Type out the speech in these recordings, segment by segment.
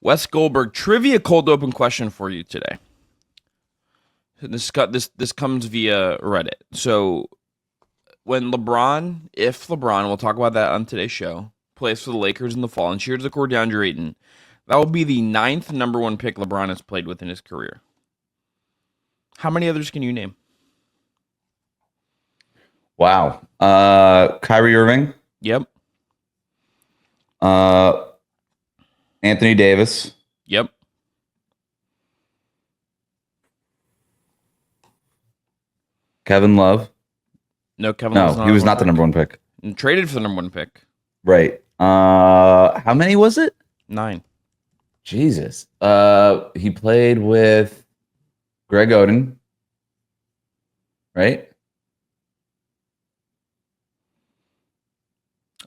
Wes Goldberg trivia cold open question for you today. This comes via Reddit. So when if LeBron, we'll talk about that on today's show, plays for the Lakers in the fall and cheers the core DeAndre Ayton, that will be the 9th number 1 pick LeBron has played with in his career. How many others can you name? Wow. Kyrie Irving. Yep. Anthony Davis. Yep. Kevin Love. No, Kevin Love. No, he was not the number 1 pick. And traded for the number 1 pick. Right. How many was it? 9. Jesus. He played with Greg Oden. Right?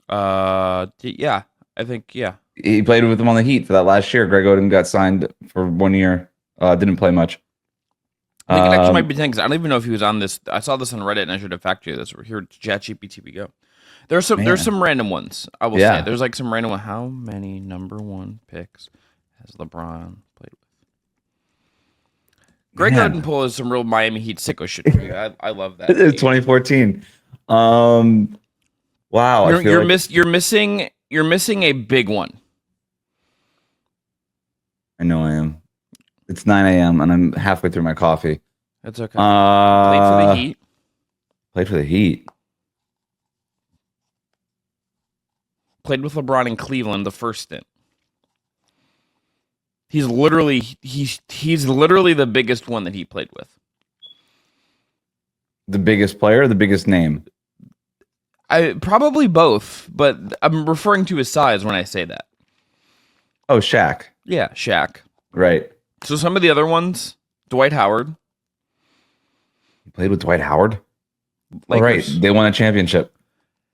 Yeah. I think, yeah. He played with him on the Heat for that last year. Greg Oden got signed for 1 year. Didn't play much. I think it actually might be 10 because I don't even know if he was on this. I saw this on Reddit and I should have fact checked this. Here, ChatGPT we go. There's some random ones. I will say there's like some random one. How many number 1 picks has LeBron played with? Greg Oden pull is some real Miami Heat sicko shit for you. I love that. It's 2014. Wow. You're missing a big one. I know I am. It's 9 a.m. and I'm halfway through my coffee. That's okay. Played for the Heat. Played for the Heat. Played with LeBron in Cleveland the first stint. He's literally the biggest one that he played with. The biggest player, or the biggest name? Probably both, but I'm referring to his size when I say that. Oh, Shaq. Yeah, Shaq. Right. So some of the other ones, Dwight Howard. He played with Dwight Howard? Lakers. Right. They won a championship.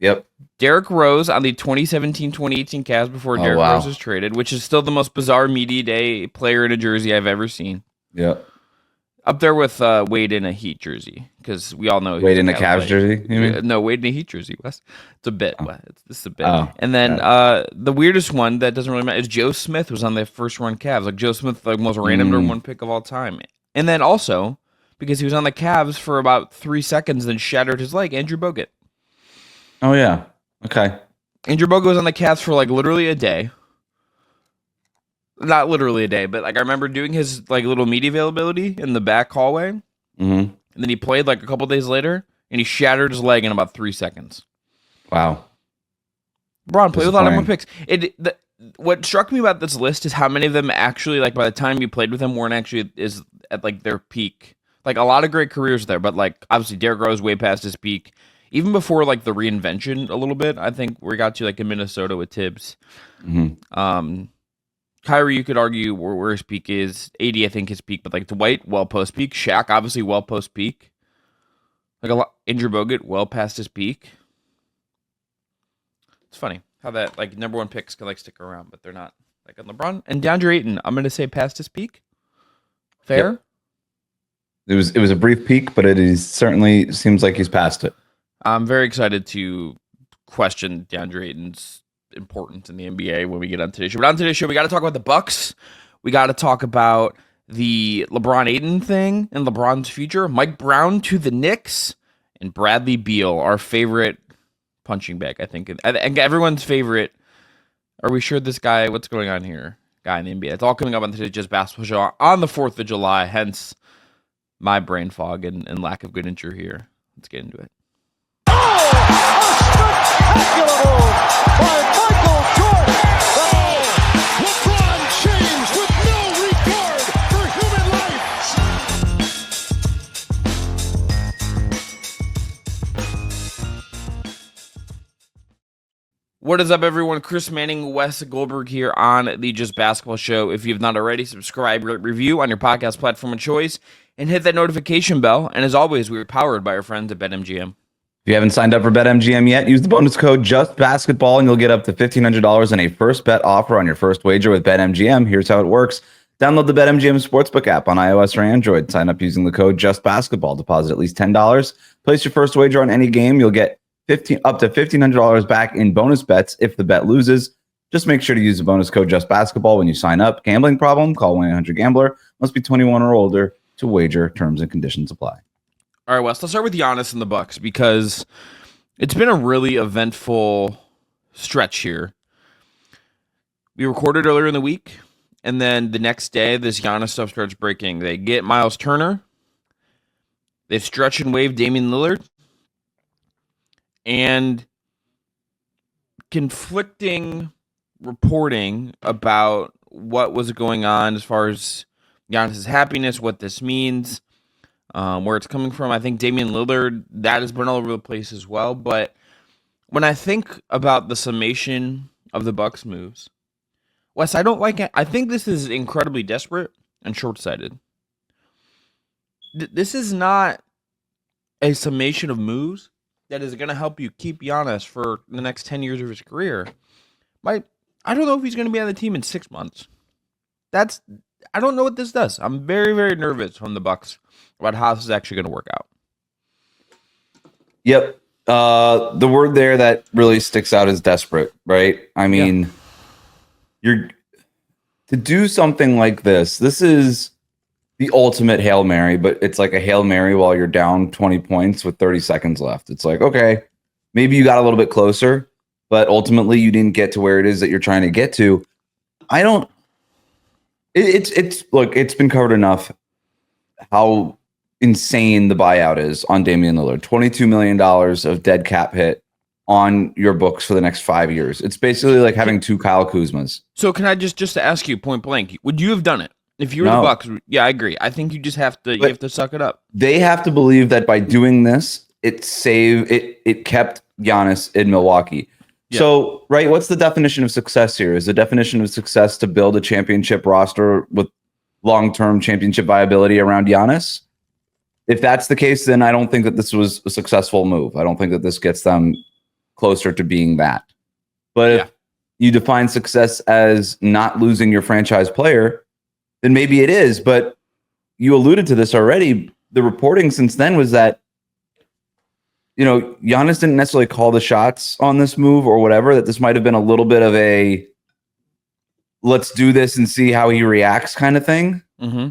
Yep. Derrick Rose on the 2017-2018 Cavs before Derrick Rose was traded, which is still the most bizarre media day player in a jersey I've ever seen. Yep. Up there with Wade in a Heat jersey, because we all know Wade in a Cavs jersey. You mean? No, Wade in a Heat jersey. Wes, it's a bit. Oh. It's a bit. Oh, and then the weirdest one that doesn't really matter is Joe Smith was on the first run Cavs. Like Joe Smith, like most random number 1 pick of all time. And then also because he was on the Cavs for about 3 seconds, then shattered his leg. Andrew Bogut. Oh yeah. Okay. Andrew Bogut was on the Cavs for like literally a day. Not literally a day, but like I remember doing his like little media availability in the back hallway. Mm-hmm. And then he played like a couple days later and he shattered his leg in about 3 seconds. Wow. LeBron played with a lot of more picks. What struck me about this list is how many of them actually, like by the time you played with them, weren't actually is at like their peak. Like a lot of great careers there, but like obviously Derrick Rose way past his peak. Even before like the reinvention a little bit, I think we got to like in Minnesota with Tibbs. Mm-hmm. Kyrie, you could argue where his peak is. AD, I think his peak, but like Dwight, well post peak. Shaq, obviously well post peak. Like a lot, Andrew Bogut, well past his peak. It's funny how that like number 1 picks can like stick around, but they're not. Like on LeBron and DeAndre Ayton, I'm gonna say past his peak. Fair. Yep. It was a brief peak, but it is certainly seems like he's past it. I'm very excited to question DeAndre Ayton's importance in the NBA when we get on today's show. But on today's show, we got to talk about the Bucks. We got to talk about the LeBron Ayton thing and LeBron's future. Mike Brown to the Knicks and Bradley Beal, our favorite punching bag, I think. And everyone's favorite. Are we sure this guy, what's going on here? Guy in the NBA. It's all coming up on today's Just Basketball Show on the 4th of July, hence my brain fog and lack of good intro here. Let's get into it. Spectacular move by Michael Jordan. LeBron James with no regard for human life. What is up, everyone? Chris Manning, Wes Goldberg here on the Just Basketball Show. If you have not already, subscribe, rate, review on your podcast platform of choice, and hit that notification bell. And as always, we are powered by our friends at BetMGM. If you haven't signed up for BetMGM yet, use the bonus code JustBasketball and you'll get up to $1,500 in a first bet offer on your first wager with BetMGM. Here's how it works. Download the BetMGM Sportsbook app on iOS or Android. Sign up using the code JustBasketball. Deposit at least $10. Place your first wager on any game. You'll get up to $1,500 back in bonus bets if the bet loses. Just make sure to use the bonus code JustBasketball when you sign up. Gambling problem? Call 1-800-GAMBLER. Must be 21 or older to wager. Terms and conditions apply. All right, Wes, let's start with Giannis and the Bucks because it's been a really eventful stretch here. We recorded earlier in the week, and then the next day, this Giannis stuff starts breaking. They get Myles Turner. They stretch and wave Damian Lillard. And conflicting reporting about what was going on as far as Giannis' happiness, what this means, where it's coming from. I think Damian Lillard, that has been all over the place as well. But when I think about the summation of the Bucks moves, Wes, I don't like it. I think this is incredibly desperate and short-sighted. This is not a summation of moves that is going to help you keep Giannis for the next 10 years of his career. I don't know if he's going to be on the team in 6 months. I don't know what this does. I'm very, very nervous from the Bucks about how this is actually going to work out. Yep. The word there that really sticks out is desperate, right? I mean, you're to do something like this. This is the ultimate Hail Mary, but it's like a Hail Mary while you're down 20 points with 30 seconds left. It's like, okay, maybe you got a little bit closer, but ultimately you didn't get to where it is that you're trying to get to. It's been covered enough how insane the buyout is on Damian Lillard. $22 million of dead cap hit on your books for the next 5 years. It's basically like having two Kyle Kuzmas. So can I just ask you point blank, would you have done it? If you were the Bucks? Yeah, I agree. I think you just have to suck it up. They have to believe that by doing this, it kept Giannis in Milwaukee. Yeah. So, right, what's the definition of success here? Is the definition of success to build a championship roster with long-term championship viability around Giannis? If that's the case, then I don't think that this was a successful move. I don't think that this gets them closer to being that. But if you define success as not losing your franchise player, then maybe it is. But you alluded to this already. The reporting since then was that, Giannis didn't necessarily call the shots on this move or whatever, that this might have been a little bit of a let's do this and see how he reacts kind of thing. Mm-hmm.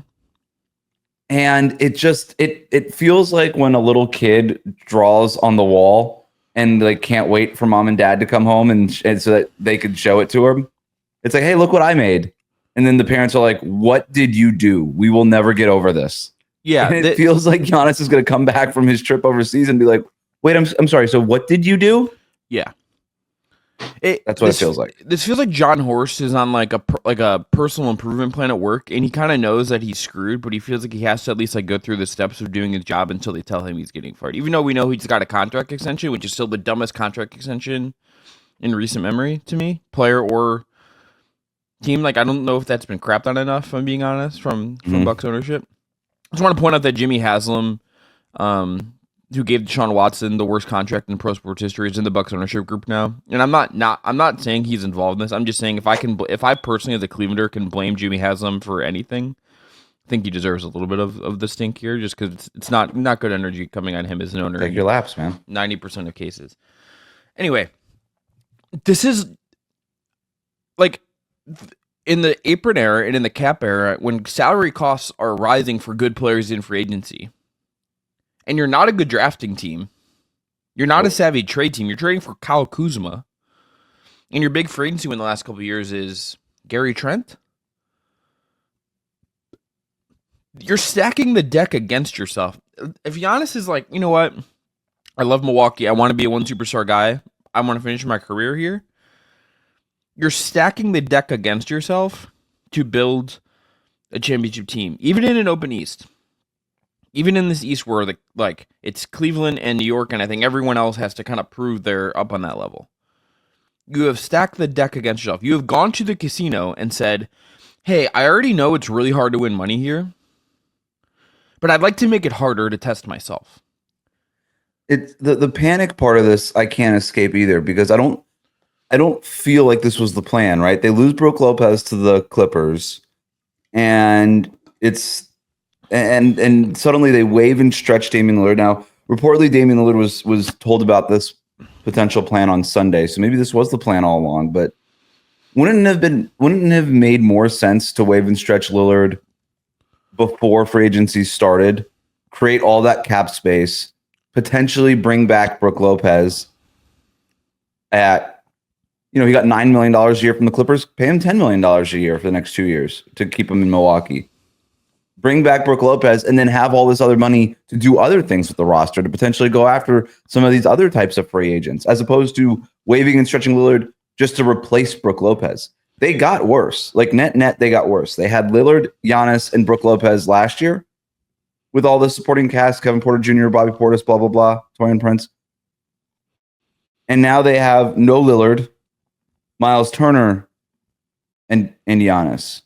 And it feels like when a little kid draws on the wall and they can't wait for mom and dad to come home and so that they could show it to him. It's like, hey, look what I made. And then the parents are like, what did you do? We will never get over this. Yeah. And it feels like Giannis is going to come back from his trip overseas and be like, wait, I'm sorry. So what did you do? Yeah. That's what it feels like. This feels like John Horst is on like a personal improvement plan at work, and he kind of knows that he's screwed, but he feels like he has to at least go through the steps of doing his job until they tell him he's getting fired. Even though we know he's got a contract extension, which is still the dumbest contract extension in recent memory to me, player or team. I don't know if that's been crapped on enough, if I'm being honest, from Bucks ownership. I just want to point out that Jimmy Haslam, who gave Deshaun Watson the worst contract in pro sports history, is in the Bucks ownership group now. And I'm not saying he's involved in this. I'm just saying if I personally as a Clevelander can blame Jimmy Haslam for anything, I think he deserves a little bit of the stink here, just because it's not good energy coming on him as an owner. Take your laps, man. 90% of cases. Anyway, this is in the apron era and in the cap era, when salary costs are rising for good players in free agency, and you're not a good drafting team, you're not a savvy trade team, you're trading for Kyle Kuzma, and your big free agency in the last couple of years is Gary Trent, you're stacking the deck against yourself. If Giannis is like, you know what, I love Milwaukee, I want to be a one superstar guy, I want to finish my career here, you're stacking the deck against yourself to build a championship team, even in an open East. Even in this East where it's Cleveland and New York, and I think everyone else has to kind of prove they're up on that level. You have stacked the deck against yourself. You have gone to the casino and said, hey, I already know it's really hard to win money here, but I'd like to make it harder to test myself. It's the panic part of this I can't escape either, because I don't feel like this was the plan, right? They lose Brook Lopez to the Clippers, and and suddenly they waive and stretch Damian Lillard. Now, reportedly, Damian Lillard was told about this potential plan on Sunday, so maybe this was the plan all along. But Wouldn't it have made more sense to waive and stretch Lillard before free agency started, create all that cap space, potentially bring back Brook Lopez at, he got $9 million a year from the Clippers, pay him $10 million a year for the next 2 years to keep him in Milwaukee. Bring back Brook Lopez and then have all this other money to do other things with the roster, to potentially go after some of these other types of free agents, as opposed to waiving and stretching Lillard just to replace Brook Lopez. They got worse. Like net, they got worse. They had Lillard, Giannis, and Brook Lopez last year with all the supporting cast, Kevin Porter Jr., Bobby Portis, blah, blah, blah, Torian Prince. And now they have no Lillard, Myles Turner, and Giannis.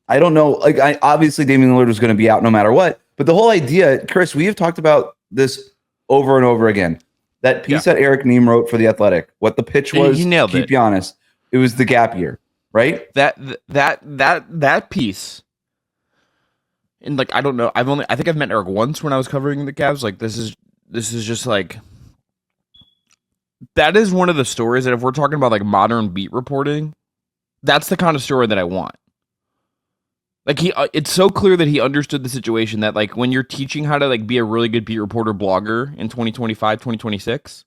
I don't know. Obviously, Damian Lillard was going to be out no matter what. But the whole idea, Chris, we have talked about this over and over again. That piece that Eric Nehm wrote for The Athletic, what the pitch was, he nailed keep Giannis. It was the gap year, right? That piece. And I don't know. I think I've met Eric once when I was covering the Cavs. This is just that is one of the stories that if we're talking about modern beat reporting, that's the kind of story that I want. It's so clear that he understood the situation that when you're teaching how to be a really good beat reporter blogger in 2025, 2026,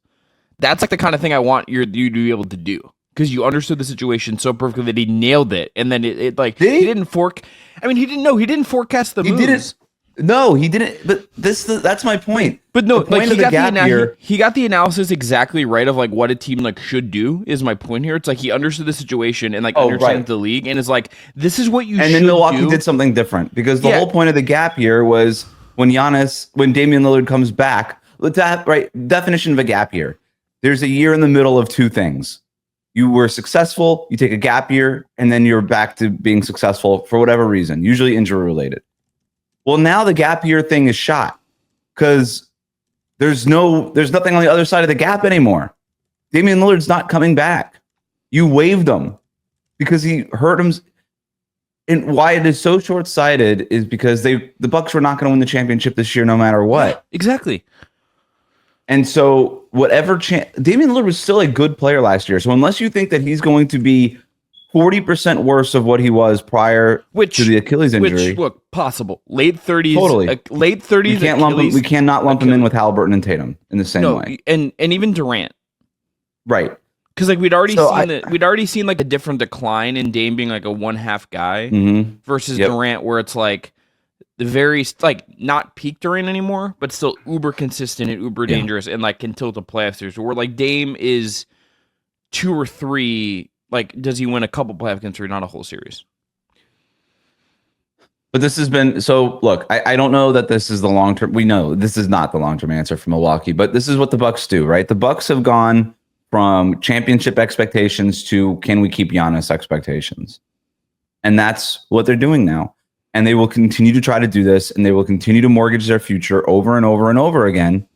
that's the kind of thing I want you to be able to do, because you understood the situation so perfectly that he nailed it. And then he didn't he didn't forecast the moves. He didn't. No, he didn't. But that's my point. But no, the point of the gap year, he got the analysis exactly right of what a team should do. Is my point here? It's he understood the situation and understands the league and is this is what you. And then Milwaukee did something different, because the whole point of the gap year was when Damian Lillard comes back. Definition of a gap year. There's a year in the middle of two things. You were successful, you take a gap year, and then you're back to being successful for whatever reason, usually injury related. Well, now the gap year thing is shot because there's nothing on the other side of the gap anymore. Damian Lillard's not coming back. You waived him because he hurt him. And why it is so short-sighted is because the Bucks were not going to win the championship this year no matter what. Exactly. And so Damian Lillard was still a good player last year. So unless you think that he's going to be 40% worse of what he was prior to the Achilles injury. Which, look, possible. Late 30s. Totally. Late 30s. We cannot lump him in with Halliburton and Tatum in the same way. And even Durant. Right. Because we'd already seen a different decline in Dame being a one-half guy versus Durant, where it's the very not peak Durant anymore, but still uber consistent and uber dangerous and can tilt the playoff series. Where Dame is 2 or 3. Does he win a couple playoff games or not a whole series? But this has been look. I don't know that this is the long term. We know this is not the long term answer for Milwaukee, but this is what the Bucks do, right? The Bucks have gone from championship expectations to can we keep Giannis expectations, and that's what they're doing now. And they will continue to try to do this, and they will continue to mortgage their future over and over and over again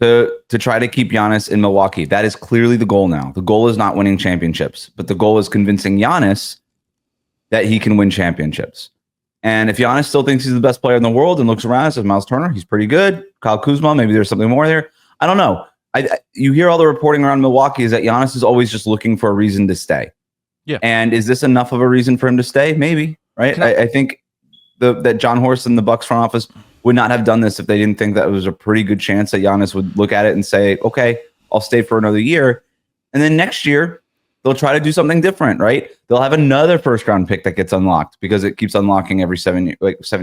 to try to keep Giannis in Milwaukee. That is clearly the goal now. The goal is not winning championships, but the goal is convincing Giannis that he can win championships. And if Giannis still thinks he's the best player in the world and looks around and says, Myles Turner, he's pretty good. Kyle Kuzma, maybe there's something more there. I don't know. You hear all the reporting around Milwaukee is that Giannis is always just looking for a reason to stay. Yeah. And is this enough of a reason for him to stay? Maybe, right? I think that John Horst and the Bucks front office would not have done this if they didn't think that it was a pretty good chance that Giannis would look at it and say, okay, I'll stay for another year. And then next year, they'll try to do something different, right? They'll have another first-round pick that gets unlocked because it keeps unlocking every 7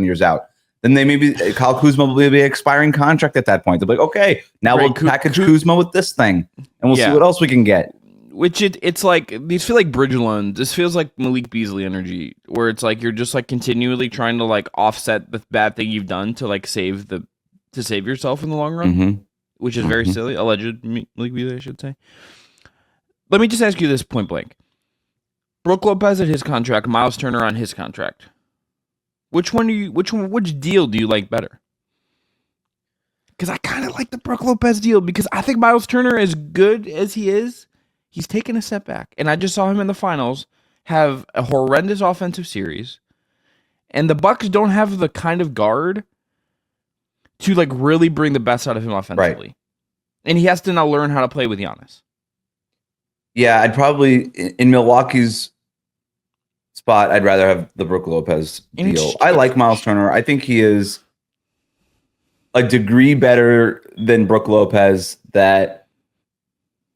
years out. Then Kyle Kuzma will be an expiring contract at that point. They'll be like, okay, now we'll package Kuzma with this thing, and we'll see what else we can get. Which it's these feel like bridge loans. This feels like Malik Beasley energy, where it's you're just continually trying to offset the bad thing you've done to save yourself in the long run, which is very silly. Alleged Malik Beasley, I should say. Let me just ask you this point blank: Brook Lopez at his contract, Myles Turner on his contract. Which deal do you like better? Because I kind of like the Brook Lopez deal because I think Myles Turner, as good as he is, he's taken a step back. And I just saw him in the finals have a horrendous offensive series. And the Bucks don't have the kind of guard to really bring the best out of him offensively. Right. And he has to now learn how to play with Giannis. Yeah, I'd probably in Milwaukee's spot. I'd rather have the Brook Lopez deal. I like Myles Turner. I think he is a degree better than Brook Lopez that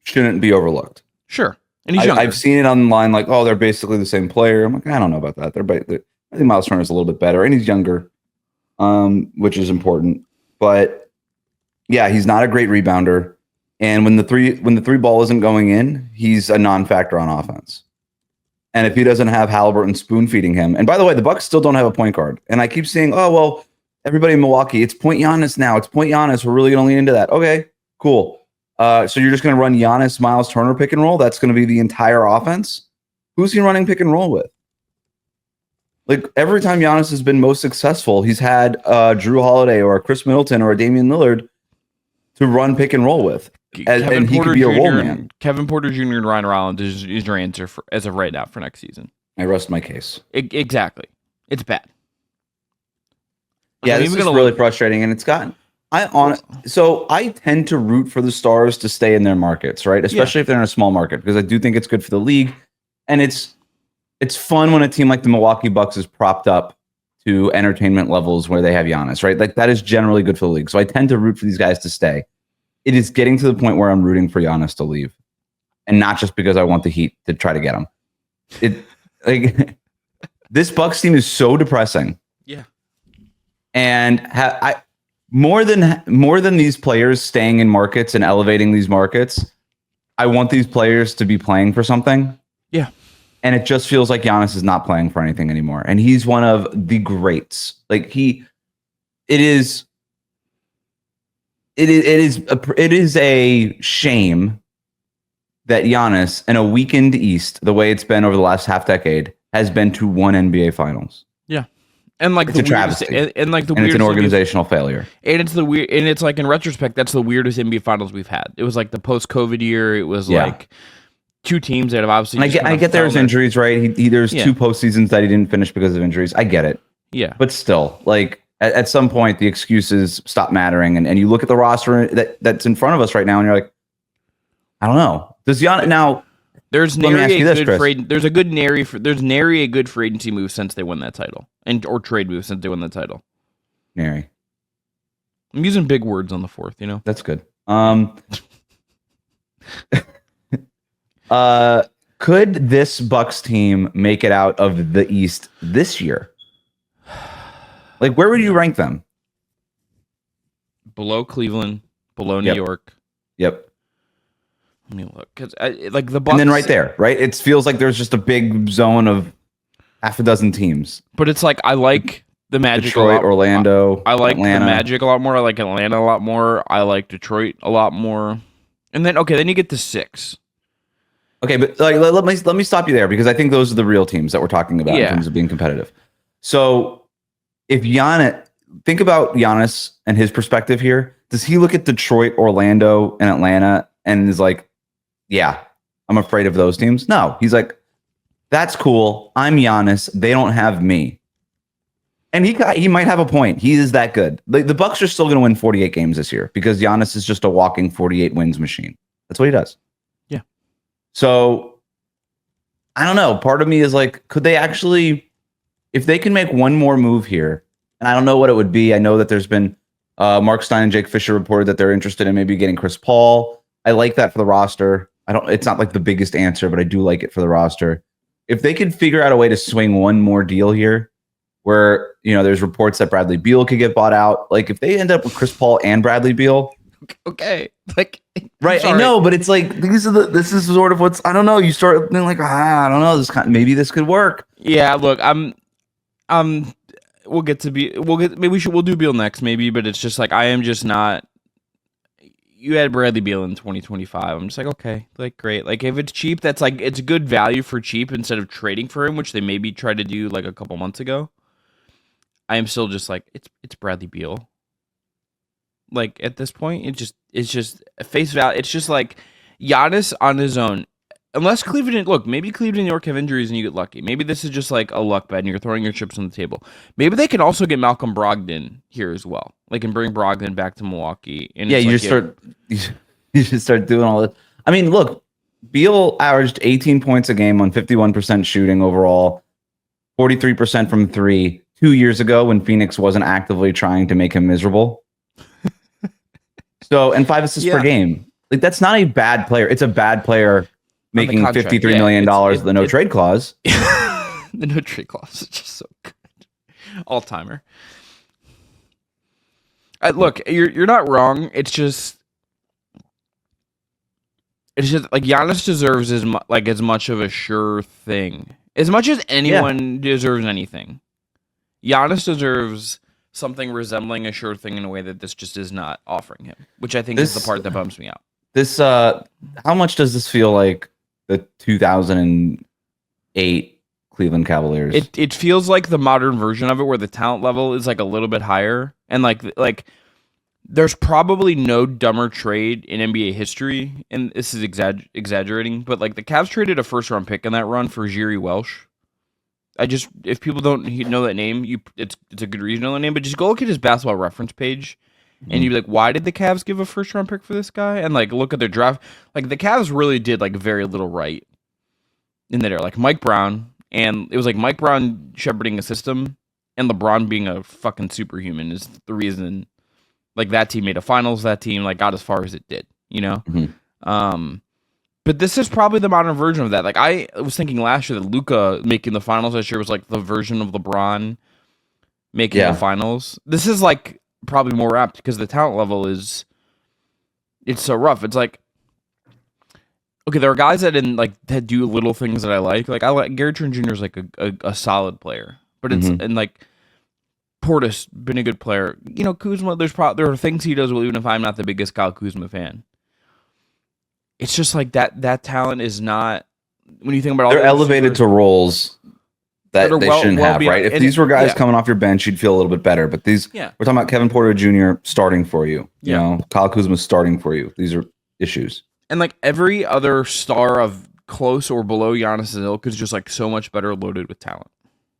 shouldn't be overlooked. Sure. And he's younger. I've seen it online, like, oh, they're basically the same player. I'm like, I don't know about that. I think Myles Turner is a little bit better, and he's younger, which is important. But yeah, he's not a great rebounder. And when the three ball isn't going in, he's a non-factor on offense. And if he doesn't have Halliburton spoon feeding him, and by the way, the Bucks still don't have a point guard. And I keep saying, oh well, everybody in Milwaukee, it's point Giannis now. It's point Giannis. We're really going to lean into that. Okay, cool. So you're just going to run Giannis, Myles Turner pick and roll? That's going to be the entire offense? Who's he running pick and roll with? Like every time Giannis has been most successful, he's had Drew Holiday or a Chris Middleton or a Damian Lillard to run pick and roll with. And he could be a role man. Kevin Porter Jr. and Ryan Rollins is your answer as of right now for next season. I rest my case. Exactly. It's bad. Yeah, this is really frustrating, and it's gotten. So I tend to root for the stars to stay in their markets, right? Especially if they're in a small market, because I do think it's good for the league, and it's fun when a team like the Milwaukee Bucks is propped up to entertainment levels where they have Giannis, right? Like that is generally good for the league. So I tend to root for these guys to stay. It is getting to the point where I'm rooting for Giannis to leave, and not just because I want the Heat to try to get him. This Bucks team is so depressing. Yeah, and more than these players staying in markets and elevating these markets, I want these players to be playing for something. Yeah, and it just feels like Giannis is not playing for anything anymore, and he's one of the greats. Like it is a shame that Giannis, in a weakened East, the way it's been over the last half decade, has been to one NBA Finals. Yeah, and like it's a travesty, and it's an organizational failure. And it's like in retrospect, that's the weirdest NBA Finals we've had. It was like the post-COVID year. It was like two teams that have obviously. And I get there's injuries, right? There's two postseasons that he didn't finish because of injuries. I get it. Yeah, but still, like. At some point, the excuses stop mattering, and you look at the roster that's in front of us right now, and you're like, I don't know. Does Giannis now? There's nary a good free. There's nary a good free agency move since they won that title, or trade move since they won that title. Nary. I'm using big words on the fourth. You know, that's good. Could this Bucks team make it out of the East this year? Like, where would you rank them? Below Cleveland, below New York. Yep. Let me look, because like the Bucks, and then right there, right? It feels like there's just a big zone of half a dozen teams. But it's like I like the Magic, Detroit, Orlando. I like Atlanta. the Magic a lot more. I like Atlanta a lot more. I like Detroit a lot more. And then then you get to 6. Okay, but like let me stop you there, because I think those are the real teams that we're talking about in terms of being competitive. So. If think about Giannis and his perspective here. Does he look at Detroit, Orlando, and Atlanta and is like, yeah, I'm afraid of those teams? No, he's like, that's cool. I'm Giannis. They don't have me. And he might have a point. He is that good. The Bucks are still going to win 48 games this year because Giannis is just a walking 48 wins machine. That's what he does. Yeah. So I don't know. Part of me is like, could they actually... If they can make one more move here, and I don't know what it would be. I know that there's been Mark Stein and Jake Fisher reported that they're interested in maybe getting Chris Paul. I like that for the roster. It's not like the biggest answer, but I do like it for the roster. If they could figure out a way to swing one more deal here, where there's reports that Bradley Beal could get bought out. Like if they end up with Chris Paul and Bradley Beal, okay, like right? I know, but it's like this is sort of what's I don't know. You start being like I don't know. Maybe this could work. Yeah, look, we'll do Beal next maybe, but it's just like I am just not. You had Bradley Beal in 2025. I'm just like, okay, like great. Like if it's cheap, that's like it's good value for cheap instead of trading for him, which they maybe tried to do like a couple months ago. I am still just like it's Bradley Beal. Like at this point, it's just face value. It's just like Giannis on his own. Unless Cleveland, look, maybe Cleveland and New York have injuries and you get lucky. Maybe this is just like a luck bet and you're throwing your chips on the table. Maybe they can also get Malcolm Brogdon here as well. Like, and bring Brogdon back to Milwaukee. And yeah, you just start doing all this. I mean, look, Beal averaged 18 points a game on 51% shooting overall, 43% from three 2 years ago when Phoenix wasn't actively trying to make him miserable. So, and 5 assists per game. Like, that's not a bad player. It's a bad player making $53 million with the no trade clause. The no trade clause is just so good. All timer. Look, you're not wrong. It's just like Giannis deserves as much of a sure thing. As much as anyone deserves anything, Giannis deserves something resembling a sure thing in a way that this just is not offering him, which I think is the part that bums me out. This, how much does this feel like the 2008 Cleveland Cavaliers? It feels like the modern version of it, where the talent level is like a little bit higher, and like there's probably no dumber trade in NBA history, and this is exaggerating, but like the Cavs traded a first-round pick in that run for Jiri Welsh. If people don't know that name, it's a good reason to know that name, but just go look at his basketball reference page, and you'd be like, why did the Cavs give a first-round pick for this guy? And like look at their draft. Like the Cavs really did like very little right in that era. Like Mike Brown, and it was like Mike Brown shepherding a system, and LeBron being a fucking superhuman is the reason. Like that team made a finals. That team like got as far as it did, you know. Mm-hmm. But this is probably the modern version of that. Like I was thinking last year that Luka making the finals this year was like the version of LeBron making the finals. This is like probably more apt because the talent level it's so rough. It's like, okay, there are guys that do little things that I like. Like I like Gary Trent Jr. is like a solid player, but it's and like Portis been a good player. You know, Kuzma. There are things he does well, even if I'm not the biggest Kyle Kuzma fan. It's just like that talent is not. When you think about all they're elevated to roles that they shouldn't have, right? If these were guys coming off your bench, you'd feel a little bit better. But these, we're talking about Kevin Porter Jr. starting for you. You know, Kyle Kuzma starting for you. These are issues. And like every other star of close or below Giannis' ilk is just like so much better loaded with talent.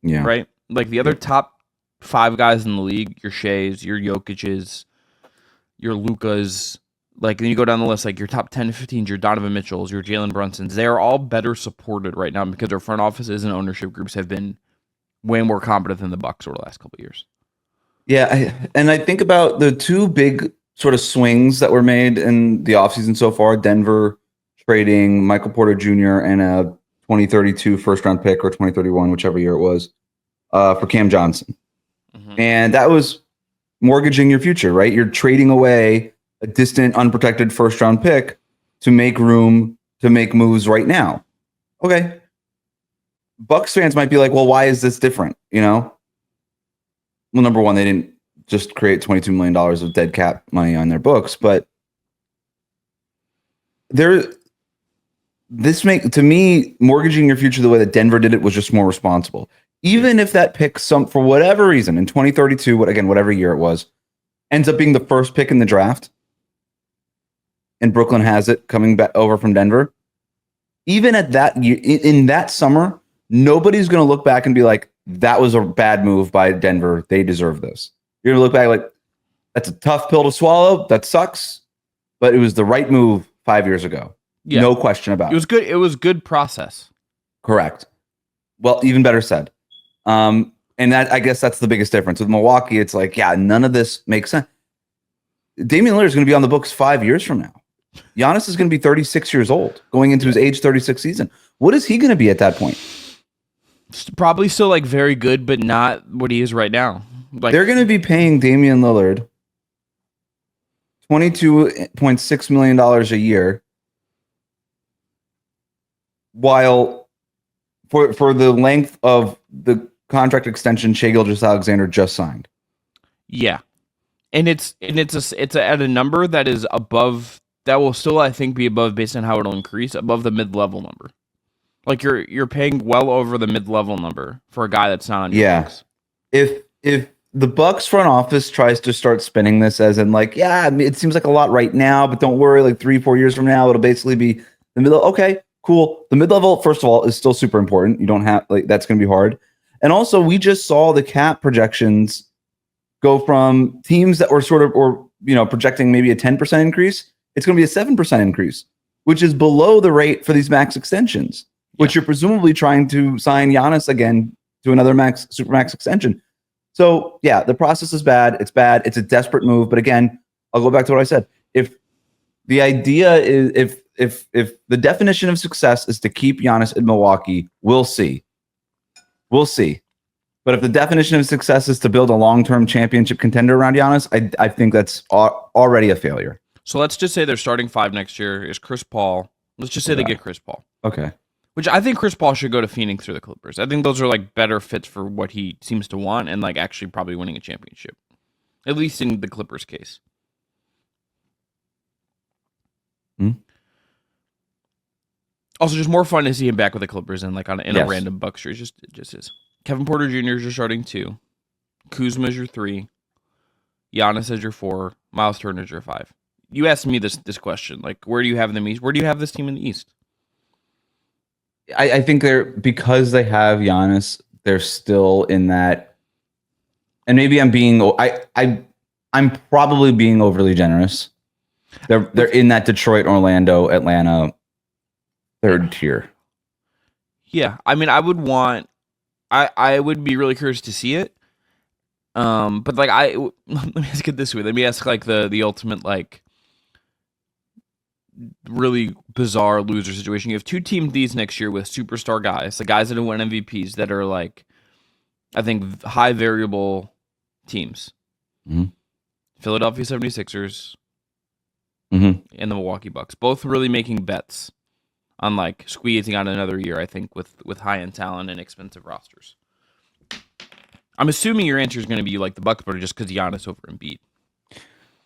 Yeah. Right? Like the other top 5 guys in the league, your Sheas, your Jokic's, your Lukas, like then you go down the list, like your top 10 to 15, your Donovan Mitchells, your Jalen Brunsons, they're all better supported right now because their front offices and ownership groups have been way more competent than the Bucks over the last couple of years. Yeah, and I think about the two big sort of swings that were made in the offseason so far. Denver trading Michael Porter Jr. and a 2032 first-round pick or 2031, whichever year it was, for Cam Johnson. Mm-hmm. And that was mortgaging your future, right? You're trading away a distant, unprotected first-round pick to make room to make moves right now. Okay. Bucks fans might be like, well, why is this different? You know? Well, number one, they didn't just create $22 million of dead cap money on their books, but to me, mortgaging your future the way that Denver did it was just more responsible. Even if that pick, for whatever reason, in 2032, whatever year it was, ends up being the first pick in the draft, and Brooklyn has it coming back over from Denver, even at that in that summer, nobody's going to look back and be like, that was a bad move by Denver. They deserve this. You're going to look back like, that's a tough pill to swallow. That sucks. But it was the right move 5 years ago. Yeah. No question about it. It was good. It was good process. Correct. Well, even better said. And that, I guess that's the biggest difference. With Milwaukee, it's like, yeah, none of this makes sense. Damian Lillard is going to be on the books 5 years from now. Giannis is going to be 36 years old, going into his age 36 season. What is he going to be at that point? Probably still like very good, but not what he is right now. Like they're going to be paying Damian Lillard $22.6 million a year, while for the length of the contract extension Shai Gilgeous-Alexander just signed. Yeah, and it's at a number that is above. That will still, I think, be above based on how it'll increase above the mid-level number. Like you're paying well over the mid-level number for a guy that's not on your books. If the Bucks front office tries to start spinning this as in like, yeah, it seems like a lot right now, but don't worry, like 3-4 years from now, it'll basically be the middle. Okay, cool. The mid-level, first of all, is still super important. You don't have that's going to be hard. And also, we just saw the cap projections go from teams that were sort of projecting maybe a 10% increase. It's going to be a 7% increase which is below the rate for these max extensions, which you're presumably trying to sign Giannis again to another supermax extension. So yeah, the process is bad. It's bad. It's a desperate move. But again, I'll go back to what I said. If the idea is, if the definition of success is to keep Giannis in Milwaukee, we'll see. We'll see. But if the definition of success is to build a long-term championship contender around Giannis, I think that's already a failure. So let's just say their starting five next year is Chris Paul. Let's just say they get Chris Paul. Okay. Which I think Chris Paul should go to Phoenix or the Clippers. I think those are like better fits for what he seems to want and like actually probably winning a championship. At least in the Clippers case. Also, just more fun to see him back with the Clippers and like in a random Bucks shirt. It just is. Kevin Porter Jr. is your starting 2. Kuzma is your 3. Giannis is your 4. Myles Turner is your 5. You asked me this question. Like, where do you have them East? Where do you have this team in the East? I think because they have Giannis, they're still in that. And maybe I'm probably being overly generous. They're in that Detroit, Orlando, Atlanta third tier. Yeah, I mean, I would be really curious to see it. But like let me ask it this way. Let me ask like the ultimate like really bizarre loser situation. You have 2 teams these next year with superstar guys, the guys that have won MVPs that are like, I think, high variable teams. Mm-hmm. Philadelphia 76ers and the Milwaukee Bucks, both really making bets on like squeezing out another year, I think, with high-end talent and expensive rosters. I'm assuming your answer is going to be like the Bucks, but just because Giannis over Embiid.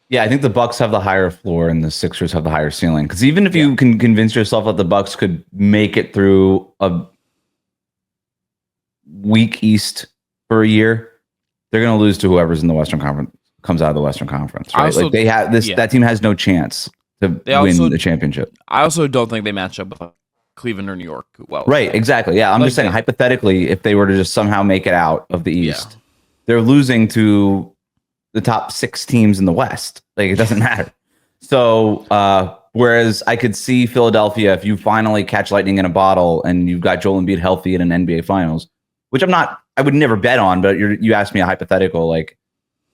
Yeah, I think the Bucks have the higher floor and the Sixers have the higher ceiling. Because even if you can convince yourself that the Bucks could make it through a weak East for a year, they're going to lose to whoever's in the Western Conference, comes out of the Western Conference. Right? Also, like they have this. That team has no chance to win the championship. I also don't think they match up with Cleveland or New York well. Right, exactly. Yeah, I'm just saying, hypothetically, if they were to just somehow make it out of the East, they're losing to the top 6 teams in the West. Like, it doesn't matter. So, whereas I could see Philadelphia, if you finally catch lightning in a bottle and you've got Joel Embiid healthy in an NBA Finals, which I would never bet on, but you asked me a hypothetical. Like,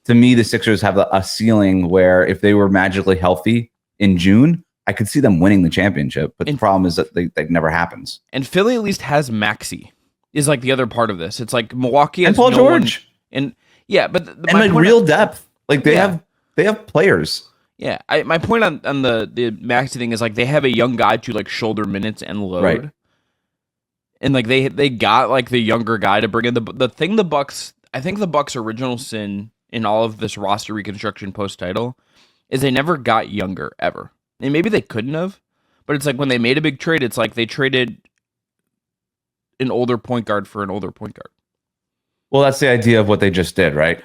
to me, the Sixers have a ceiling where if they were magically healthy in June, I could see them winning the championship. But the problem is that that never happens. And Philly at least has Maxey, is like the other part of this. It's like Milwaukee and Paul George. But like real depth. Like they have players. Yeah, my point on the Maxey thing is like they have a young guy to like shoulder minutes and load. Right. And like they got like the younger guy to bring in the thing. I think the Bucks' original sin in all of this roster reconstruction post title is they never got younger ever. And maybe they couldn't have, but it's like when they made a big trade, it's like they traded an older point guard for an older point guard. Well, that's the idea of what they just did, right?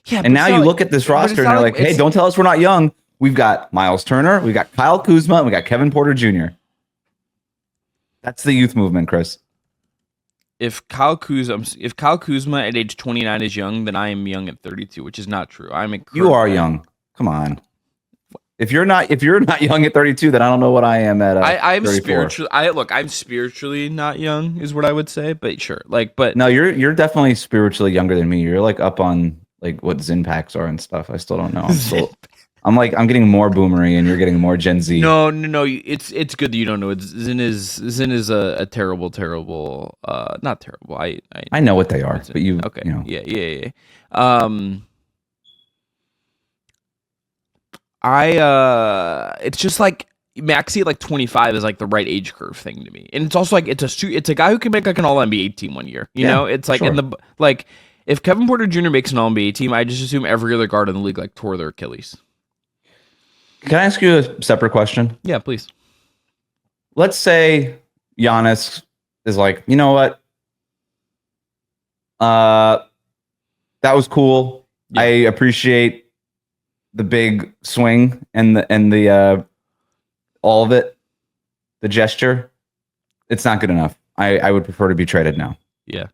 Yeah. And now you look at this roster and they're like, hey, don't tell us we're not young. We've got Myles Turner, we've got Kyle Kuzma, and we got Kevin Porter Jr. That's the youth movement, Chris. If Kyle Kuzma at age 29 is young, then I am young at 32, which is not true. You are young. Come on. If you're not young at 32, then I don't know what I am at. I'm 34. I'm spiritually not young, is what I would say. But sure, but no, you're definitely spiritually younger than me. You're like up on like what Zen packs are and stuff. I still don't know. I'm getting more boomery, and you're getting more Gen Z. No. It's good that you don't know. Zen is a terrible. Not terrible. I know what they are, but you. Okay. You know. Yeah. It's just like Maxey at like 25 is like the right age curve thing to me, and it's also like it's a guy who can make like an All NBA team one year. You know, it's like sure. If Kevin Porter Jr. makes an All NBA team, I just assume every other guard in the league like tore their Achilles. Can I ask you a separate question? Yeah, please. Let's say Giannis is like, you know what? That was cool. Yeah. I appreciate the big swing and the all of it, the gesture. It's not good enough. I would prefer to be traded now. Yeah.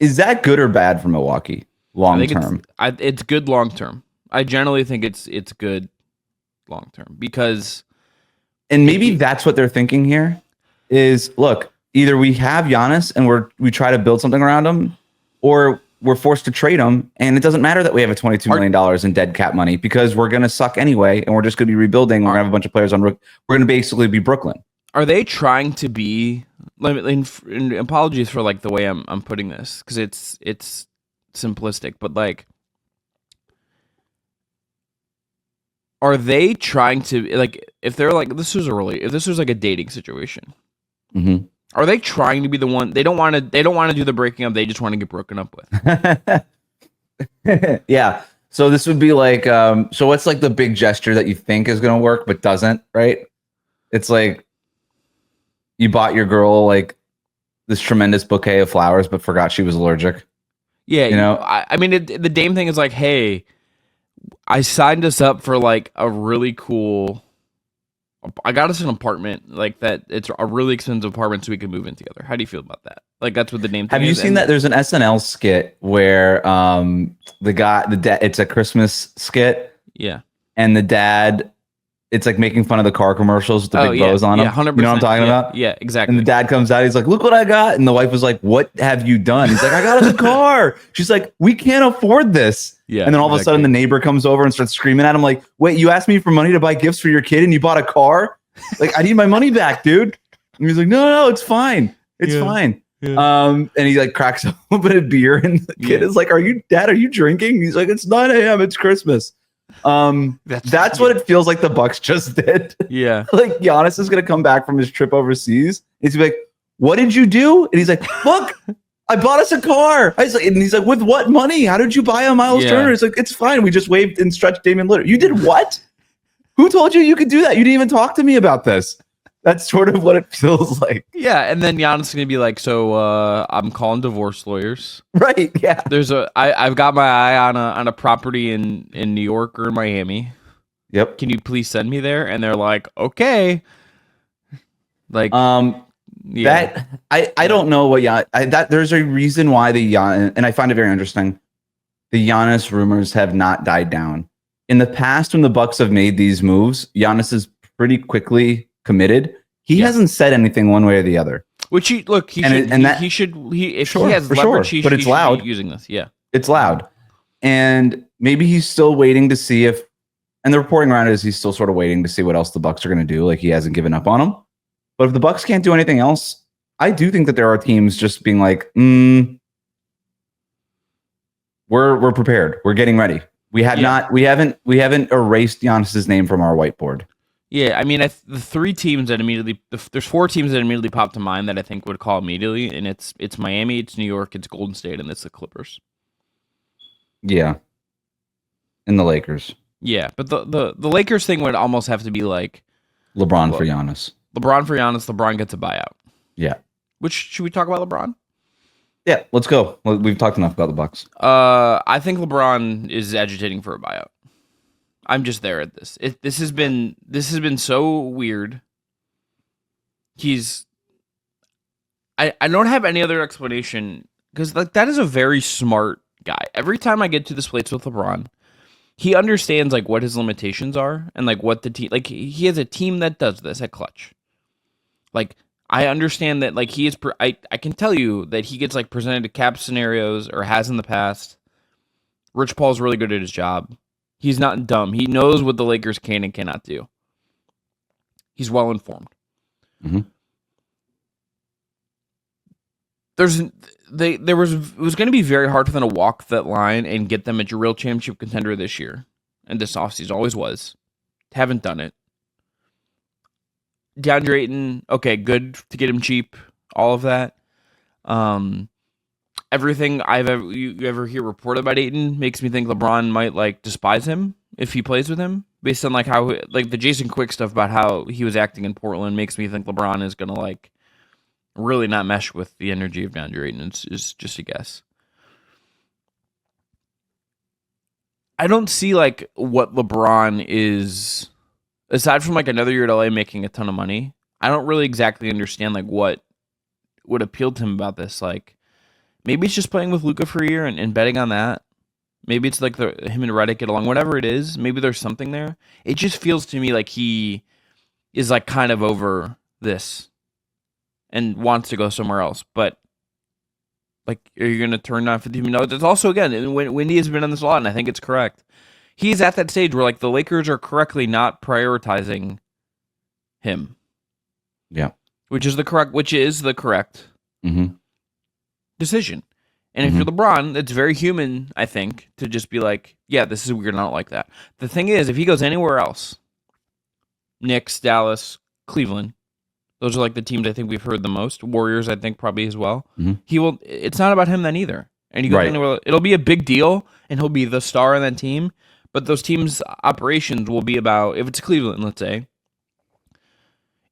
Is that good or bad for Milwaukee long term? It's good long term. I generally think it's good long term because And maybe that's what they're thinking here is, look, either we have Giannis and we try to build something around him, or we're forced to trade him. And it doesn't matter that we have a $22 million in dead cap money because we're going to suck anyway. And we're just going to be rebuilding. We're going to have a bunch of players we're going to basically be Brooklyn. Are they trying to be, and apologies for like the way I'm putting this, because it's simplistic, but like, are they trying to, like, if they're like, if this was like a dating situation, are they trying to be the one? They don't want to do the breaking up. They just want to get broken up with. Yeah. So this would be like, so what's like the big gesture that you think is going to work, but doesn't, right? It's like you bought your girl like this tremendous bouquet of flowers, but forgot she was allergic. Yeah. You know, I mean, the Dame thing is like, hey, I signed us up for like a really cool, I got us an apartment like that. It's a really expensive apartment so we can move in together. How do you feel about that? Like, that's what the Dame thing is. Have you seen that? There's an SNL skit where the dad, it's a Christmas skit. Yeah. And the dad, it's like making fun of the car commercials with the big bows on them. Yeah, 100%. You know what I'm talking about? Yeah, exactly. And the dad comes out. He's like, look what I got. And the wife was like, what have you done? He's like, I got us a car. She's like, we can't afford this. Yeah. And then all of a sudden the neighbor comes over and starts screaming at him like, wait, you asked me for money to buy gifts for your kid and you bought a car? Like, I need my money back, dude. And he's like, no, it's fine. It's fine. Yeah. And he like cracks open a beer and the kid is like, Dad, are you drinking? He's like, it's 9 a.m. It's Christmas. That's what it feels like the Bucks just did. Yeah. Like Giannis is gonna come back from his trip overseas. He's gonna be like, what did you do? And he's like, look, I bought us a car. And he's like, with what money? How did you buy a Myles Turner? It's like, it's fine. We just waved and stretched Damian Lillard. You did what? Who told you could do that? You didn't even talk to me about this. That's sort of what it feels like. Yeah, and then Giannis is gonna be like, so I'm calling divorce lawyers. Right. Yeah. I've got my eye on a property in New York or Miami. Yep. Can you please send me there? And they're like, okay. Like, that I don't know what there's a reason why and I find it very interesting. The Giannis rumors have not died down. In the past, when the Bucks have made these moves, Giannis is pretty quickly committed. He hasn't said anything one way or the other. Which he has leverage, but it's loud. Using this, yeah, it's loud, and maybe he's still waiting to see if. And the reporting around it is he's still sort of waiting to see what else the Bucks are going to do. Like he hasn't given up on him. But if the Bucks can't do anything else, I do think that there are teams just being like, we're prepared. We're getting ready. We haven't erased Giannis's name from our whiteboard. Yeah, I mean, the three teams that there's four teams that immediately pop to mind that I think would call immediately, and it's Miami, it's New York, it's Golden State, and it's the Clippers. Yeah, and the Lakers. Yeah, but the Lakers thing would almost have to be like LeBron for Giannis. LeBron gets a buyout. Yeah. Which, should we talk about LeBron? Yeah, let's go. We've talked enough about the Bucks. I think LeBron is agitating for a buyout. I'm just there at this. This has been so weird. I don't have any other explanation because like that is a very smart guy. Every time I get to this place with LeBron, he understands like what his limitations are and like what the team like. He has a team that does this at Clutch. Like I understand that like he is. I can tell you that he gets like presented to cap scenarios or has in the past. Rich Paul's really good at his job. He's not dumb. He knows what the Lakers can and cannot do. He's well informed. Mm-hmm. It was going to be very hard for them to walk that line and get them a real championship contender this year. And this offseason always was. Haven't done it. DeAndre Ayton, okay, good to get him cheap. All of that. Everything you ever hear reported about Ayton makes me think LeBron might like despise him if he plays with him, based on like how like the Jason Quick stuff about how he was acting in Portland makes me think LeBron is gonna like really not mesh with the energy of DeAndre Ayton. It's just a guess. I don't see like what LeBron is aside from like another year at LA making a ton of money. I don't really exactly understand like what would appeal to him about this. Like maybe it's just playing with Luka for a year and betting on that. Maybe it's like him and Redick get along. Whatever it is, maybe there's something there. It just feels to me like he is like kind of over this and wants to go somewhere else. But like, are you going to turn down $50 million? It's also, again, Wendy has been on this a lot, and I think it's correct. He's at that stage where like the Lakers are correctly not prioritizing him. Yeah. Which is the correct decision. And if you're LeBron, it's very human, I think, to just be like, yeah, this is weird, not like that. The thing is, if he goes anywhere else, Knicks, Dallas, Cleveland, those are like the teams I think we've heard the most. Warriors, I think, probably as well. He will. It's not about him then either. And he goes anywhere, it'll be a big deal, and he'll be the star on that team. But those teams' operations will be about, if it's Cleveland, let's say,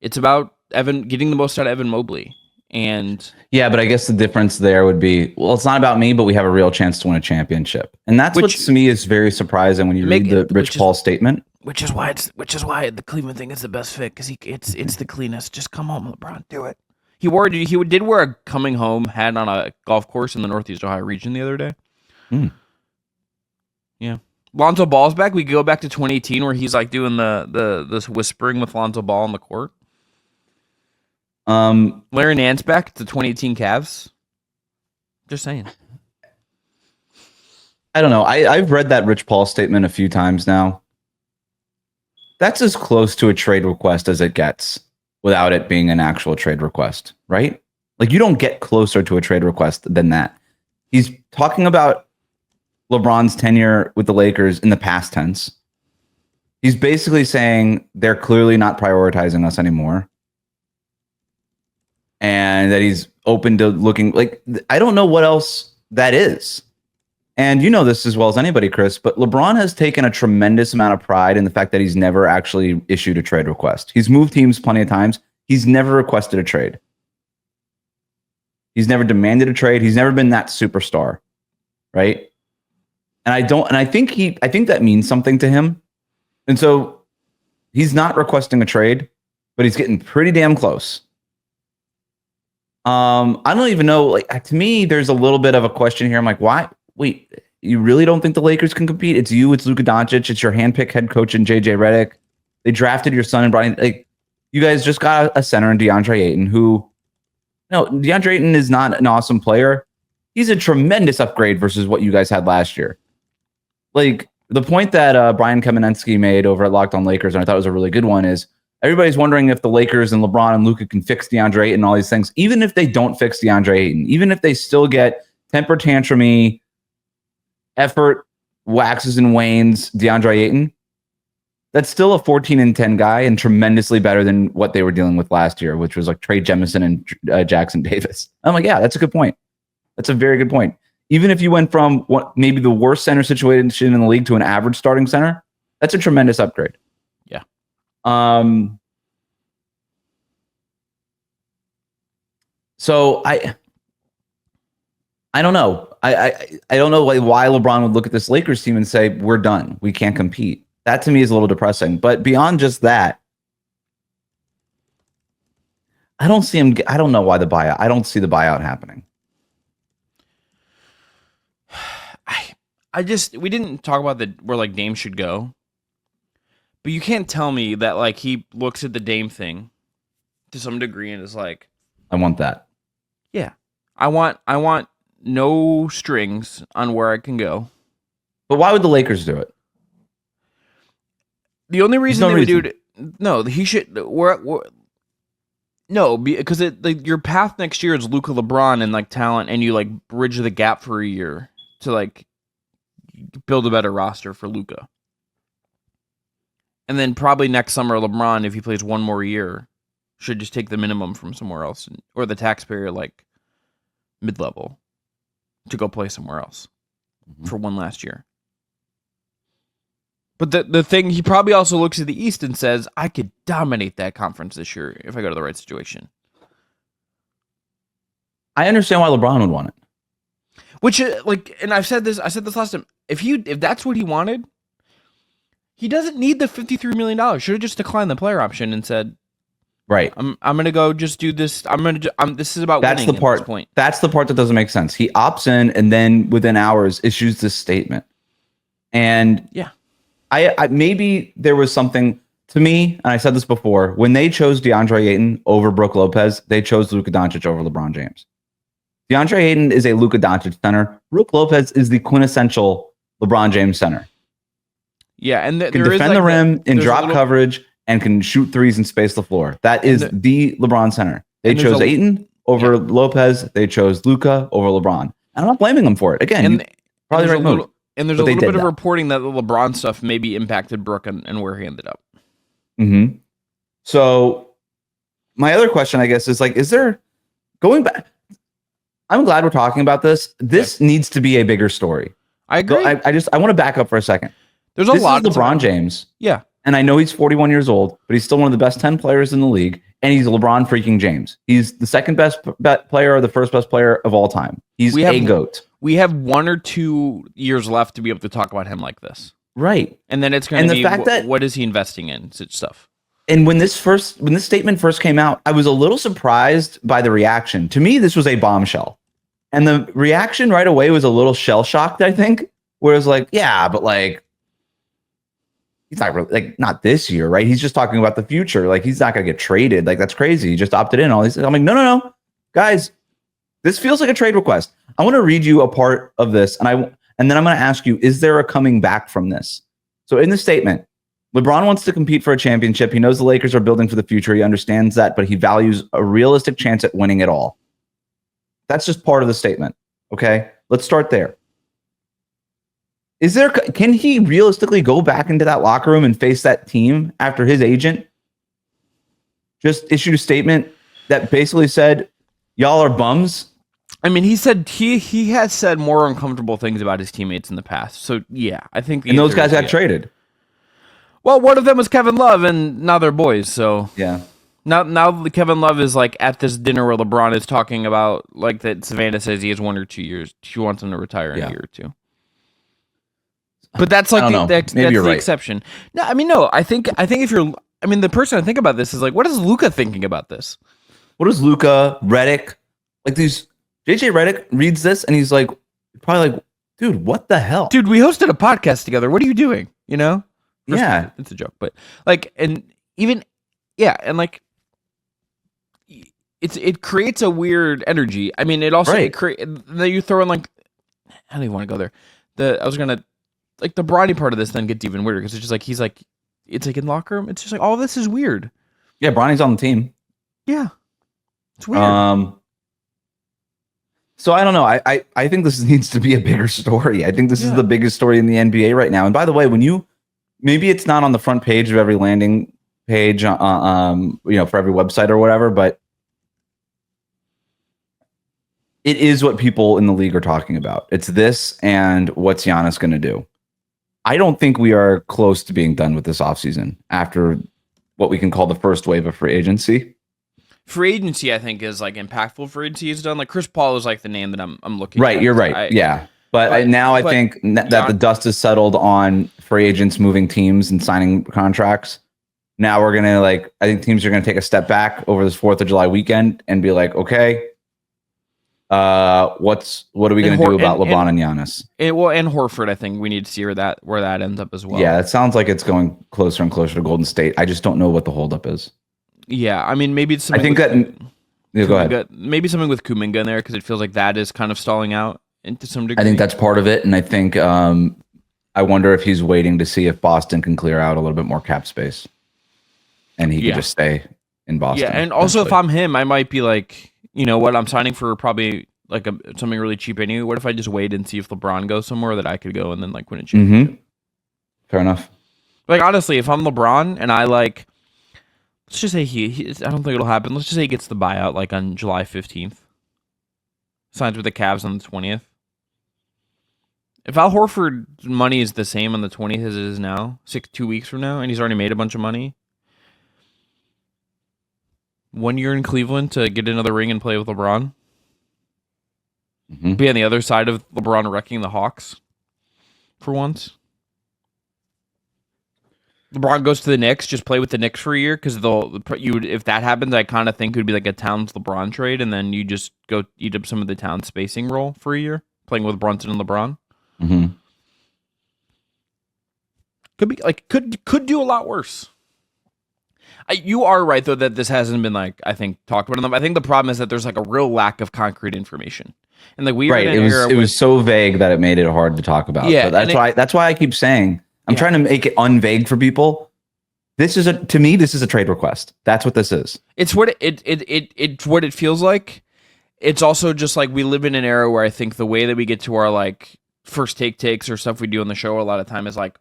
it's about getting the most out of Evan Mobley. And yeah, but I guess the difference there would be, well, it's not about me, but we have a real chance to win a championship. And that's what to me is very surprising when you read the Rich Paul statement. Which is why the Cleveland thing is the best fit, because it's the cleanest. Just come home, LeBron, do it. He did wear a coming home hat on a golf course in the Northeast Ohio region the other day. Yeah. Lonzo Ball's back. We go back to 2018 where he's like doing this whispering with Lonzo Ball on the court. Larry Nance back to 2018 Cavs. Just saying. I don't know. I've read that Rich Paul statement a few times now. That's as close to a trade request as it gets without it being an actual trade request, right? Like, you don't get closer to a trade request than that. He's talking about LeBron's tenure with the Lakers in the past tense. He's basically saying they're clearly not prioritizing us anymore. And that he's open to looking like, I don't know what else that is. And you know this as well as anybody, Chris, but LeBron has taken a tremendous amount of pride in the fact that he's never actually issued a trade request. He's moved teams plenty of times. He's never requested a trade. He's never demanded a trade. He's never been that superstar, right? And I think that means something to him. And so he's not requesting a trade, but he's getting pretty damn close. I don't even know, like, to me, there's a little bit of a question here. I'm like, why? Wait, you really don't think the Lakers can compete? It's you, it's Luka Doncic, it's your handpicked head coach in JJ Redick. They drafted your son and Brian. Like, you guys just got a center in DeAndre Ayton, who, no, DeAndre Ayton is not an awesome player. He's a tremendous upgrade versus what you guys had last year. Like, the point that Brian Kamenetsky made over at Locked On Lakers, and I thought was a really good one, is everybody's wondering if the Lakers and LeBron and Luka can fix DeAndre Ayton and all these things. Even if they don't fix DeAndre Ayton, even if they still get temper tantrumy, effort waxes and wanes DeAndre Ayton, that's still a 14-10 guy and tremendously better than what they were dealing with last year, which was like Trey Jemison and Jackson Davis. I'm like, yeah, that's a good point. That's a very good point. Even if you went from what maybe the worst center situation in the league to an average starting center, that's a tremendous upgrade. Yeah. So I don't know. I don't know why LeBron would look at this Lakers team and say, we're done. We can't compete. That to me is a little depressing. But beyond just that, I don't see him. I don't know why the buyout. I don't see the buyout happening. We didn't talk about where like Dame should go, but you can't tell me that like he looks at the Dame thing to some degree and is like, I want that. Yeah, I want no strings on where I can go. But why would the Lakers do it? The only reason they would do it, no, he should. No, because your path next year is Luka, LeBron, and like talent, and you like bridge the gap for a year to like build a better roster for Luka. And then probably next summer, LeBron, if he plays one more year, should just take the minimum from somewhere else, or the taxpayer like mid-level to go play somewhere else for one last year. But the thing, he probably also looks at the East and says, I could dominate that conference this year if I go to the right situation. I understand why LeBron would want it. Which, like, and I said this last time. If that's what he wanted, he doesn't need the $53 million. Should have just declined the player option and said, right, I'm gonna go just do this. This is about that's winning the part. At this point. That's the part that doesn't make sense. He opts in and then within hours issues this statement. And yeah, I maybe there was something. to me, and I said this before, when they chose DeAndre Ayton over Brook Lopez, they chose Luka Doncic over LeBron James. DeAndre Ayton is a Luka Doncic center. Brook Lopez is the quintessential LeBron James center. Yeah, and Can defend the rim in drop coverage and can shoot threes and space the floor. That is the LeBron center. They chose Ayton over Lopez. They chose Luka over LeBron. And I'm not blaming them for it. Again, probably the right move. And there's a little bit of reporting that the LeBron stuff maybe impacted Brook and where he ended up. Mm-hmm. So my other question, I guess, is like, is there going back? I'm glad we're talking about this. This needs to be a bigger story. I agree. So I want to back up for a second. There's a lot of LeBron James. Yeah. And I know he's 41 years old, but he's still one of the best 10 players in the league. And he's LeBron freaking James. He's the second best player or the first best player of all time. He's a GOAT. We have 1 or 2 years left to be able to talk about him like this. Right. And then it's going to be what is he investing in? Such stuff. And when this statement first came out, I was a little surprised by the reaction. To me, this was a bombshell. And the reaction right away was a little shell-shocked, I think. Where it was like, yeah, but like, he's not really, like, not this year, right? He's just talking about the future. Like, he's not going to get traded. Like, that's crazy. He just opted in. All these. I'm like, no. Guys, this feels like a trade request. I want to read you a part of this. And then I'm going to ask you, is there a coming back from this? So in the statement, LeBron wants to compete for a championship. He knows the Lakers are building for the future. He understands that, but he values a realistic chance at winning it all. That's just part of the statement. Okay, let's start there. Can he realistically go back into that locker room and face that team after his agent just issued a statement that basically said, y'all are bums? I mean, he has said more uncomfortable things about his teammates in the past. So yeah, I think and those guys got traded. Well, one of them was Kevin Love, and now they're boys. So yeah. Now Kevin Love is like at this dinner where LeBron is talking about like that Savannah says he has 1 or 2 years. She wants him to retire in a year or two. But that's like that's the exception. No, I mean, no. I think if you're, I mean, the person I think about this is like, what is Luka thinking about this? What is Luka, Redick, like these? JJ Redick reads this and he's like, probably like, dude, what the hell? Dude, we hosted a podcast together. What are you doing? You know? Yeah, it's a joke, but like, and even and like. It creates a weird energy. I mean, it also you throw in like, I don't even want to go there. I was gonna like the Bronny part of this then gets even weirder because it's just like he's like, it's like in locker room. It's just like all this is weird. Yeah, Bronny's on the team. Yeah, it's weird. So I don't know. I think this needs to be a bigger story. I think this is the biggest story in the NBA right now. And by the way, maybe it's not on the front page of every landing page, for every website or whatever, but it is what people in the league are talking about. It's this and what's Giannis going to do. I don't think we are close to being done with this offseason after what we can call the first wave of free agency. Free agency, I think, is like impactful. Free agency is done. Like Chris Paul is like the name that I'm looking at. Right, you're right. I think that the dust is settled on free agents moving teams and signing contracts. Now we're going to I think teams are going to take a step back over this 4th of July weekend and be like, okay, what are we going to do about LeBron and Giannis? And Horford, I think we need to see where that ends up as well. Yeah, it sounds like it's going closer and closer to Golden State. I just don't know what the holdup is. Yeah, I mean, maybe it's something. I think go ahead. Maybe something with Kuminga in there because it feels like that is kind of stalling out to some degree. I think that's part of it, and I think I wonder if he's waiting to see if Boston can clear out a little bit more cap space, and he can just stay in Boston. Yeah, and also if I'm him, I might be like, you know what, I'm signing for probably like something really cheap anyway. What if I just wait and see if LeBron goes somewhere that I could go and then like win a championship? Mm-hmm. Fair enough. Like honestly, if I'm LeBron and I like. Let's just say I don't think it'll happen. Let's just say he gets the buyout like on July 15th. Signs with the Cavs on the 20th. If Al Horford's money is the same on the 20th as it is now, 2 weeks from now, and he's already made a bunch of money, 1 year in Cleveland to get another ring and play with LeBron. Mm-hmm. Be on the other side of LeBron wrecking the Hawks for once. LeBron goes to the Knicks, just play with the Knicks for a year because if that happens, I kind of think it would be like a Towns LeBron trade, and then you just go eat up some of the Towns spacing role for a year, playing with Brunson and LeBron. Mm-hmm. Could be like could do a lot worse. You are right though that this hasn't been like I think talked about enough. I think the problem is that there's like a real lack of concrete information, and like we right. It was so vague that it made it hard to talk about. Yeah, but that's why I keep saying I'm trying to make it unvague for people. This is to me this is a trade request. That's what this is. It's what it's what it feels like. It's also just like we live in an era where I think the way that we get to our like first takes or stuff we do on the show a lot of time is like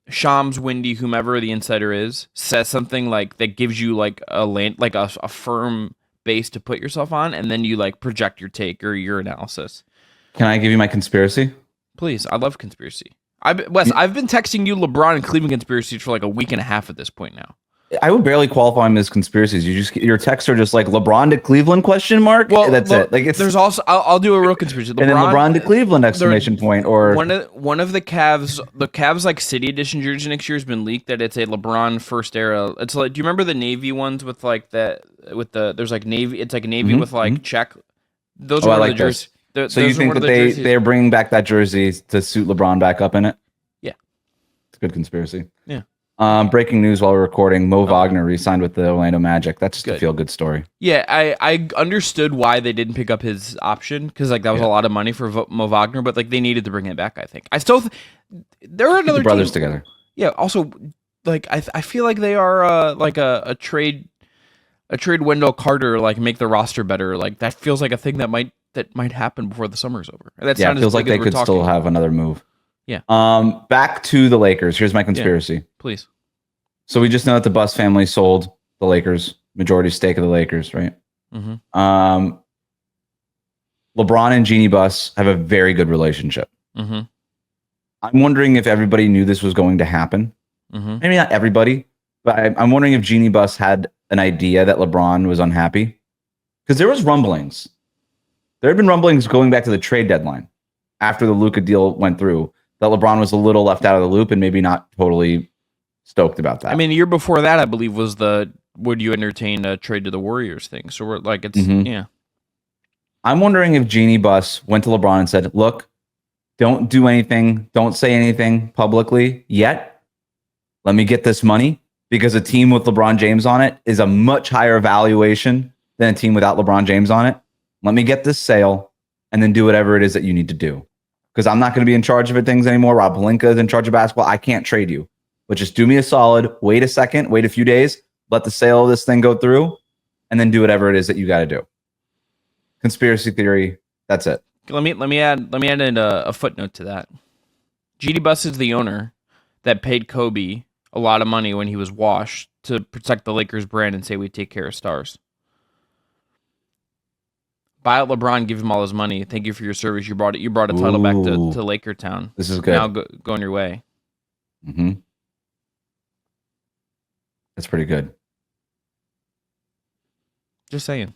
Shams, Windy, whomever the insider is, says something like that gives you like a firm base to put yourself on, and then you like project your take or your analysis. Can I give you my conspiracy? Please. I love conspiracy. I've been texting you LeBron and Cleveland conspiracies for like a week and a half at this point now. I would barely qualify them as conspiracies. Your texts are just like LeBron to Cleveland ? Well, that's it. Like there's also I'll do a real conspiracy. And then LeBron to Cleveland ! Or one of the Cavs like City Edition jersey next year has been leaked that it's a LeBron first era. It's like, do you remember the navy ones with like there's like navy? It's like navy with like check. Those are like the jerseys. So you think that they're bringing back that jersey to suit LeBron back up in it? Yeah, it's a good conspiracy. Yeah. Breaking news while we're recording: Mo Wagner re-signed with the Orlando Magic. That's just a feel-good story. Yeah, I understood why they didn't pick up his option because like that was a lot of money for Mo Wagner, but like they needed to bring it back. I think. I still there are another the brothers together. Yeah. Also, like I feel like they are like a trade Wendell Carter like make the roster better. Like that feels like a thing that might happen before the summer's over. That's it feels like they could still have another move. Yeah. Back to the Lakers. Here's my conspiracy. Yeah, please. So we just know that the Buss family sold the Lakers, majority stake of the Lakers, right? Mm-hmm. LeBron and Jeannie Buss have a very good relationship. Mm-hmm. I'm wondering if everybody knew this was going to happen. Mm-hmm. Maybe not everybody, but I'm wondering if Jeannie Buss had an idea that LeBron was unhappy. Because there was rumblings. There had been rumblings going back to the trade deadline after the Luka deal went through that LeBron was a little left out of the loop and maybe not totally stoked about that. I mean, a year before that, I believe, was the would you entertain a trade to the Warriors thing. So we're like, it's, yeah. I'm wondering if Jeannie Buss went to LeBron and said, look, don't do anything. Don't say anything publicly yet. Let me get this money because a team with LeBron James on it is a much higher valuation than a team without LeBron James on it. Let me get this sale and then do whatever it is that you need to do. Because I'm not going to be in charge of things anymore. Rob Pelinka is in charge of basketball. I can't trade you. But just do me a solid. Wait a second. Wait a few days. Let the sale of this thing go through. And then do whatever it is that you got to do. Conspiracy theory. That's it. Let me add in a footnote to that. Jeannie Buss is the owner that paid Kobe a lot of money when he was washed to protect the Lakers brand and say we take care of stars. Buy out LeBron, give him all his money. Thank you for your service. You brought a title back to Laker Town. This is good. Now go on your way. Mm-hmm. That's pretty good. Just saying.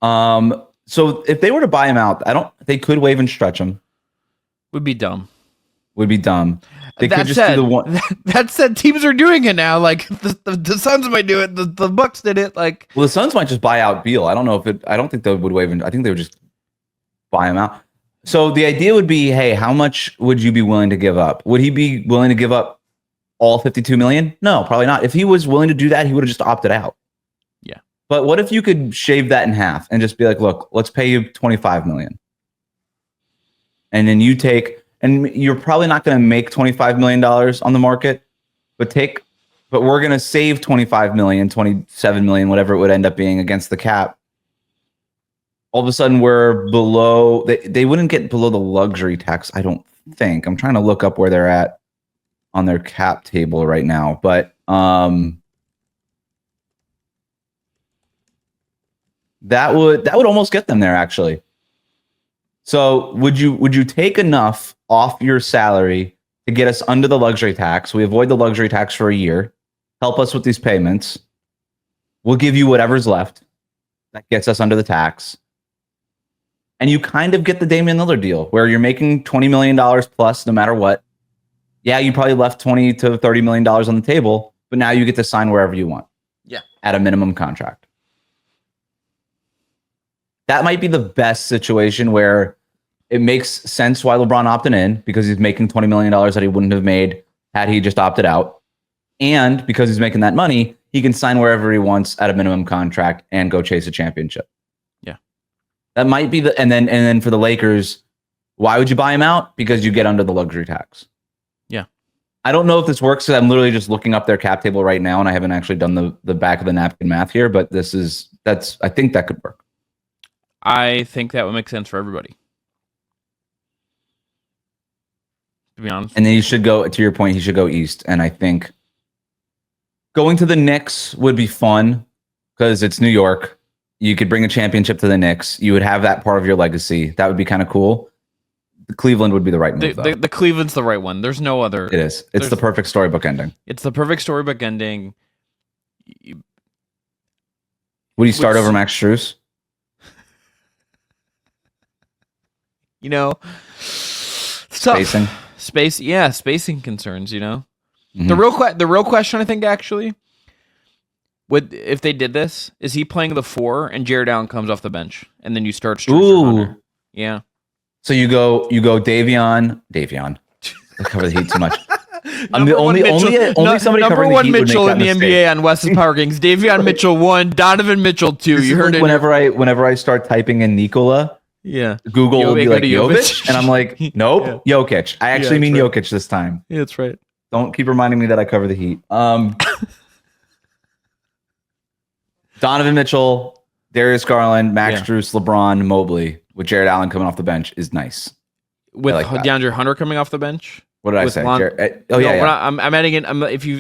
So if they were to buy him out, they could waive and stretch him. Would be dumb. They could just do the one. That said, teams are doing it now. Like the Suns might do it. The Bucks did it. Like, well, the Suns might just buy out Beal. I don't know I don't think they would waive. I think they would just buy him out. So the idea would be, hey, how much would you be willing to give up? Would he be willing to give up all $52 million? No, probably not. If he was willing to do that, he would have just opted out. Yeah. But what if you could shave that in half and just be like, look, let's pay you $25 million, and then you take. And you're probably not going to make $25 million on the market, but we're going to save $25 million, $27 million, whatever it would end up being against the cap. All of a sudden, we're below. They wouldn't get below the luxury tax, I don't think. I'm trying to look up where they're at on their cap table right now, but that would almost get them there, actually. So would you take enough off your salary to get us under the luxury tax? We avoid the luxury tax for a year. Help us with these payments. We'll give you whatever's left. That gets us under the tax. And you kind of get the Damian Lillard deal where you're making $20 million plus no matter what. Yeah, you probably left $20 to $30 million on the table, but now you get to sign wherever you want. Yeah. At a minimum contract. That might be the best situation where it makes sense why LeBron opted in because he's making $20 million that he wouldn't have made had he just opted out. And because he's making that money, he can sign wherever he wants at a minimum contract and go chase a championship. Yeah. That might be and then for the Lakers, why would you buy him out? Because you get under the luxury tax. Yeah. I don't know if this works because I'm literally just looking up their cap table right now and I haven't actually done the back of the napkin math here, but I think that could work. I think that would make sense for everybody. To be honest. And then he should go, to your point, he should go east. And I think going to the Knicks would be fun because it's New York. You could bring a championship to the Knicks. You would have that part of your legacy. That would be kind of cool. Cleveland would be the right move, though. The Cleveland's the right one. There's no other. It is. It's the perfect storybook ending. It's the perfect storybook ending. Would you start over Max Strus? You know, Spacing. Spacing concerns. You know, Mm-hmm. the real question I think actually, if they did this, is he playing the 4 and Jared Allen comes off the bench and then you start Strus or Hunter? Yeah. So you go Davion. I cover the Heat too much. I'm the only somebody number covering the one Heat Mitchell would in make the that NBA on Wes's Power Kings. Davion Mitchell 1, Donovan Mitchell 2. This you heard it. Whenever I start typing in Nikola, Google will be like Jovic, and I'm like, nope, yeah. Jokic. I actually mean right. Jokic this time. Yeah, that's right. Don't keep reminding me that I cover the Heat. Donovan Mitchell, Darius Garland, Max Strus, LeBron, Mobley, with Jared Allen coming off the bench is nice. With DeAndre Hunter coming off the bench. What did I say? I'm adding in.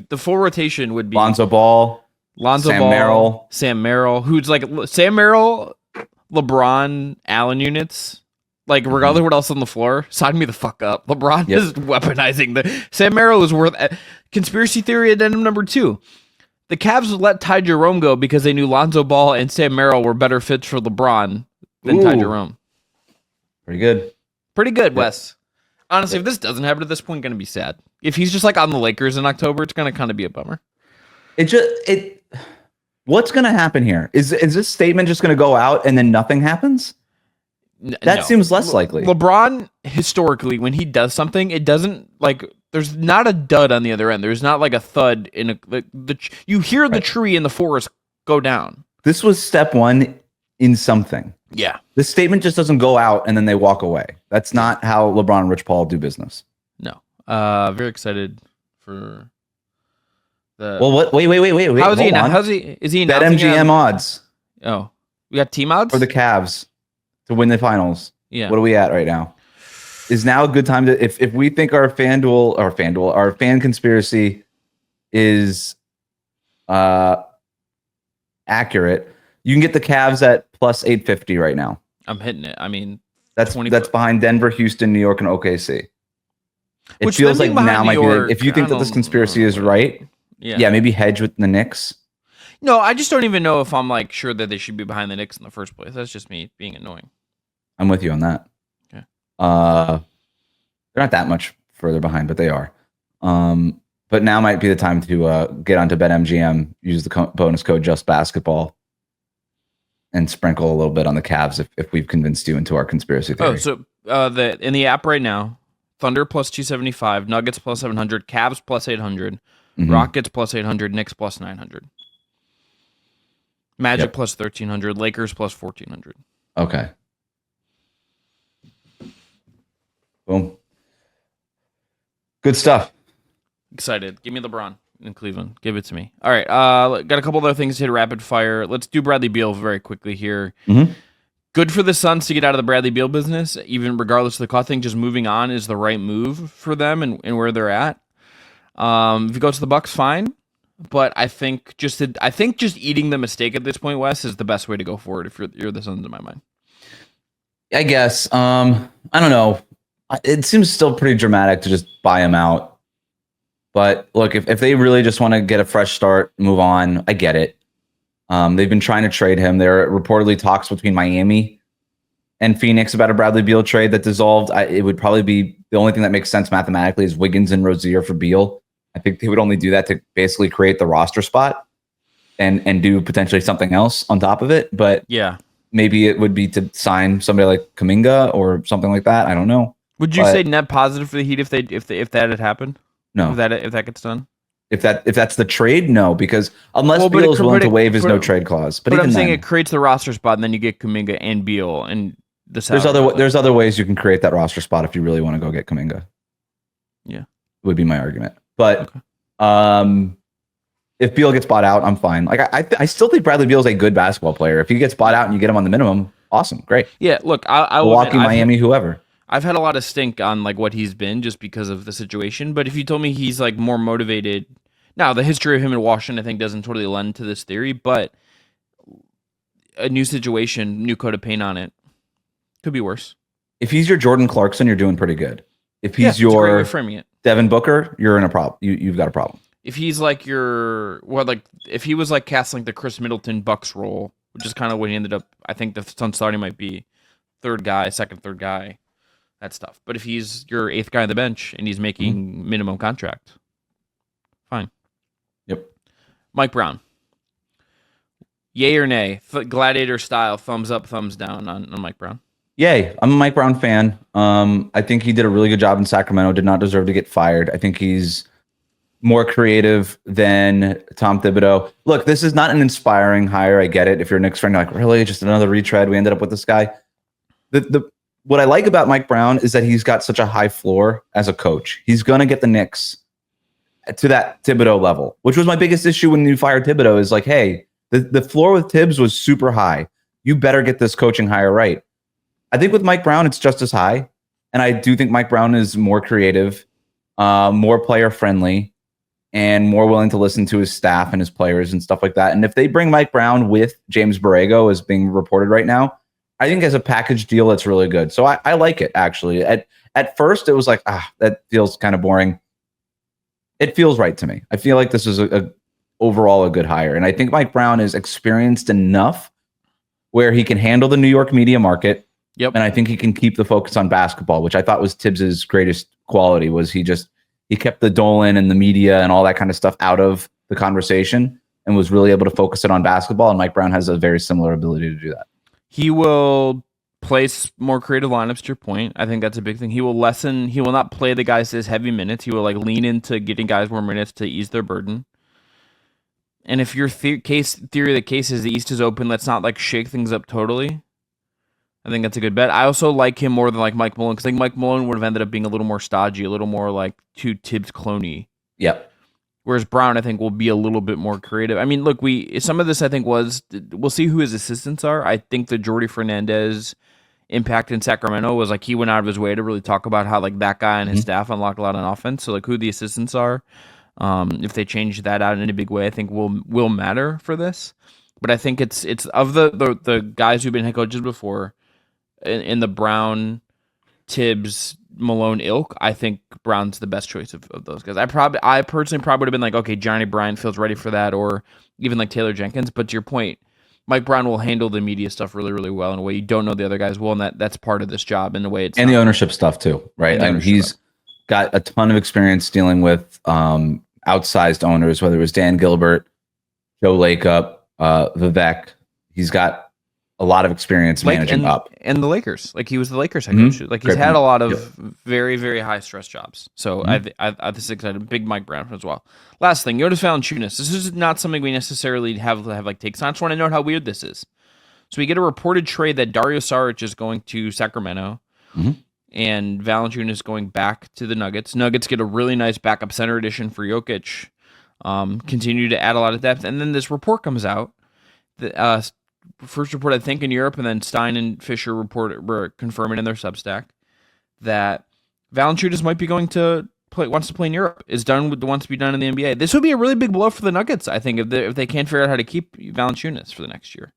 The full rotation would be Lonzo Ball, Sam Merrill, who's like Sam Merrill, LeBron, Allen units. Like regardless of what else on the floor, sign me the fuck up. LeBron is weaponizing the Sam Merrill is worth. Conspiracy theory addendum number 2. The Cavs let Ty Jerome go because they knew Lonzo Ball and Sam Merrill were better fits for LeBron than Ty Jerome. Pretty good, Wes. Honestly, if this doesn't happen at this point, going to be sad. If he's just like on the Lakers in October, it's going to kind of be a bummer. What's going to happen here? Is this statement just going to go out and then nothing happens? That seems less likely. LeBron, historically, when he does something, it doesn't like. There's not a dud on the other end. There's not like a thud in you hear the tree in the forest go down. This was step 1 in something. Yeah. The statement just doesn't go out and then they walk away. That's not how LeBron and Rich Paul do business. No. Very excited for the. Well, wait. How is he now? Is he BetMGM odds? Oh, we got team odds for the Cavs to win the finals. Yeah. What are we at right now? Is now a good time to if we think our fan conspiracy is accurate, you can get the Cavs at plus 850 right now. I'm hitting it. I mean, that's behind Denver, Houston, New York, and OKC. It feels like now might be if you think that this conspiracy is right. Yeah, maybe hedge with the Knicks. No, I just don't even know if I'm like sure that they should be behind the Knicks in the first place. That's just me being annoying. I'm with you on that. Okay. They're not that much further behind, but they are. But now might be the time to get onto BetMGM, use the bonus code JustBasketball, and sprinkle a little bit on the Cavs if we've convinced you into our conspiracy theory. Oh, so in the app right now, Thunder plus 275, Nuggets plus 700, Cavs plus 800, Rockets plus 800, Knicks plus 900, Magic plus 1300, Lakers plus 1400. Okay. Boom. Good stuff. Excited. Give me LeBron in Cleveland. Give it to me. All right. Got a couple other things to hit rapid fire. Let's do Bradley Beal very quickly here. Mm-hmm. Good for the Suns to get out of the Bradley Beal business, even regardless of the cost thing. Just moving on is the right move for them and where they're at. If you go to the Bucks, fine. But I think just eating the mistake at this point, Wes, is the best way to go forward if you're the Suns in my mind. I guess. I don't know. It seems still pretty dramatic to just buy him out. But look, if they really just want to get a fresh start, move on, I get it. They've been trying to trade him. There are reportedly talks between Miami and Phoenix about a Bradley Beal trade that dissolved. It would probably be the only thing that makes sense mathematically is Wiggins and Rozier for Beal. I think they would only do that to basically create the roster spot and do potentially something else on top of it. But yeah, maybe it would be to sign somebody like Kuminga or something like that. I don't know. Would you say net positive for the Heat if that had happened? No. If that gets done? If that's the trade, no, because unless Well, Beal is willing to waive his no trade clause. But I'm even saying then, it creates the roster spot, and then you get Kuminga and Beal, and the there's other ways you can create that roster spot if you really want to go get Kuminga. Yeah, would be my argument. But if Beal gets bought out, I'm fine. Like I still think Bradley Beal is a good basketball player. If he gets bought out and you get him on the minimum, awesome, great. Yeah, look, I Milwaukee, Miami, whoever. I've had a lot of stink on like what he's been just because of the situation. But if you told me he's like more motivated, now the history of him in Washington I think doesn't totally lend to this theory, but a new situation, new coat of paint on it, could be worse. If he's your Jordan Clarkson, you're doing pretty good. If he's your framing it. Devin Booker, you're in a problem. You've got a problem. If he's like if he was like casting the Chris Middleton Bucks role, which is kind of what he ended up, I think the Suns thought he might be third guy, third guy. That's tough. But if he's your eighth guy on the bench and he's making minimum contract, fine. Yep. Mike Brown. Yay or nay? Gladiator style, thumbs up, thumbs down on Mike Brown. Yay. I'm a Mike Brown fan. I think he did a really good job in Sacramento. Did not deserve to get fired. I think he's more creative than Tom Thibodeau. Look, this is not an inspiring hire. I get it. If you're a Knicks fan, you're like, really? Just another retread? We ended up with this guy. What I like about Mike Brown is that he's got such a high floor as a coach. He's going to get the Knicks to that Thibodeau level, which was my biggest issue when you fired Thibodeau is like, hey, the floor with Tibbs was super high. You better get this coaching hire right. I think with Mike Brown, it's just as high. And I do think Mike Brown is more creative, more player friendly, and more willing to listen to his staff and his players and stuff like that. And if they bring Mike Brown with James Borrego as being reported right now, I think as a package deal, it's really good. So I like it, actually. At first, it was like, that feels kind of boring. It feels right to me. I feel like this is overall a good hire. And I think Mike Brown is experienced enough where he can handle the New York media market. Yep. And I think he can keep the focus on basketball, which I thought was Tibbs's greatest quality, was he kept the Dolan and the media and all that kind of stuff out of the conversation and was really able to focus it on basketball. And Mike Brown has a very similar ability to do that. He will place more creative lineups, to your point. I think that's a big thing. He will not play the guys as heavy minutes. He will like lean into getting guys more minutes to ease their burden. And if your theory of the case is the East is open, let's not like shake things up totally. I think that's a good bet. I also like him more than like Mike Malone because I think Mike Malone would have ended up being a little more stodgy, a little more like too Tibbs cloney. Yep. Whereas Brown, I think, will be a little bit more creative. I mean, look, some of this I think we'll see who his assistants are. I think the Jordy Fernandez impact in Sacramento was like he went out of his way to really talk about how like that guy and his staff unlocked a lot on offense. So like who the assistants are, if they change that out in a big way, I think will matter for this. But I think it's of the guys who've been head coaches before in the Brown, Tibbs, Malone ilk, I think Brown's the best choice of those guys. I personally probably would have been like, okay, Johnny Bryant feels ready for that, or even like Taylor Jenkins. But to your point, Mike Brown will handle the media stuff really, really well in a way you don't know the other guys will, and that's part of this job in a way. And the ownership stuff too, right? I mean, he's got a ton of experience dealing with outsized owners, whether it was Dan Gilbert, Joe Lacob, Vivek. He's got a lot of experience managing up. And the Lakers. Like he was the Lakers head coach. Like he's had a lot of very, very high stress jobs. So I this is excited. Big Mike Brown as well. Last thing, Jonas Valanciunas. This is not something we necessarily have like takes on. I just want to note how weird this is. So we get a reported trade that Dario Saric is going to Sacramento and Valanciunas is going back to the Nuggets. Nuggets get a really nice backup center addition for Jokic. Continue to add a lot of depth. And then this report comes out that first report, I think, in Europe, and then Stein and Fisher were confirming in their Substack that Valanciunas might be wants to play in Europe. Wants to be done in the NBA. This would be a really big blow for the Nuggets, I think, if they can't figure out how to keep Valanciunas for the next year.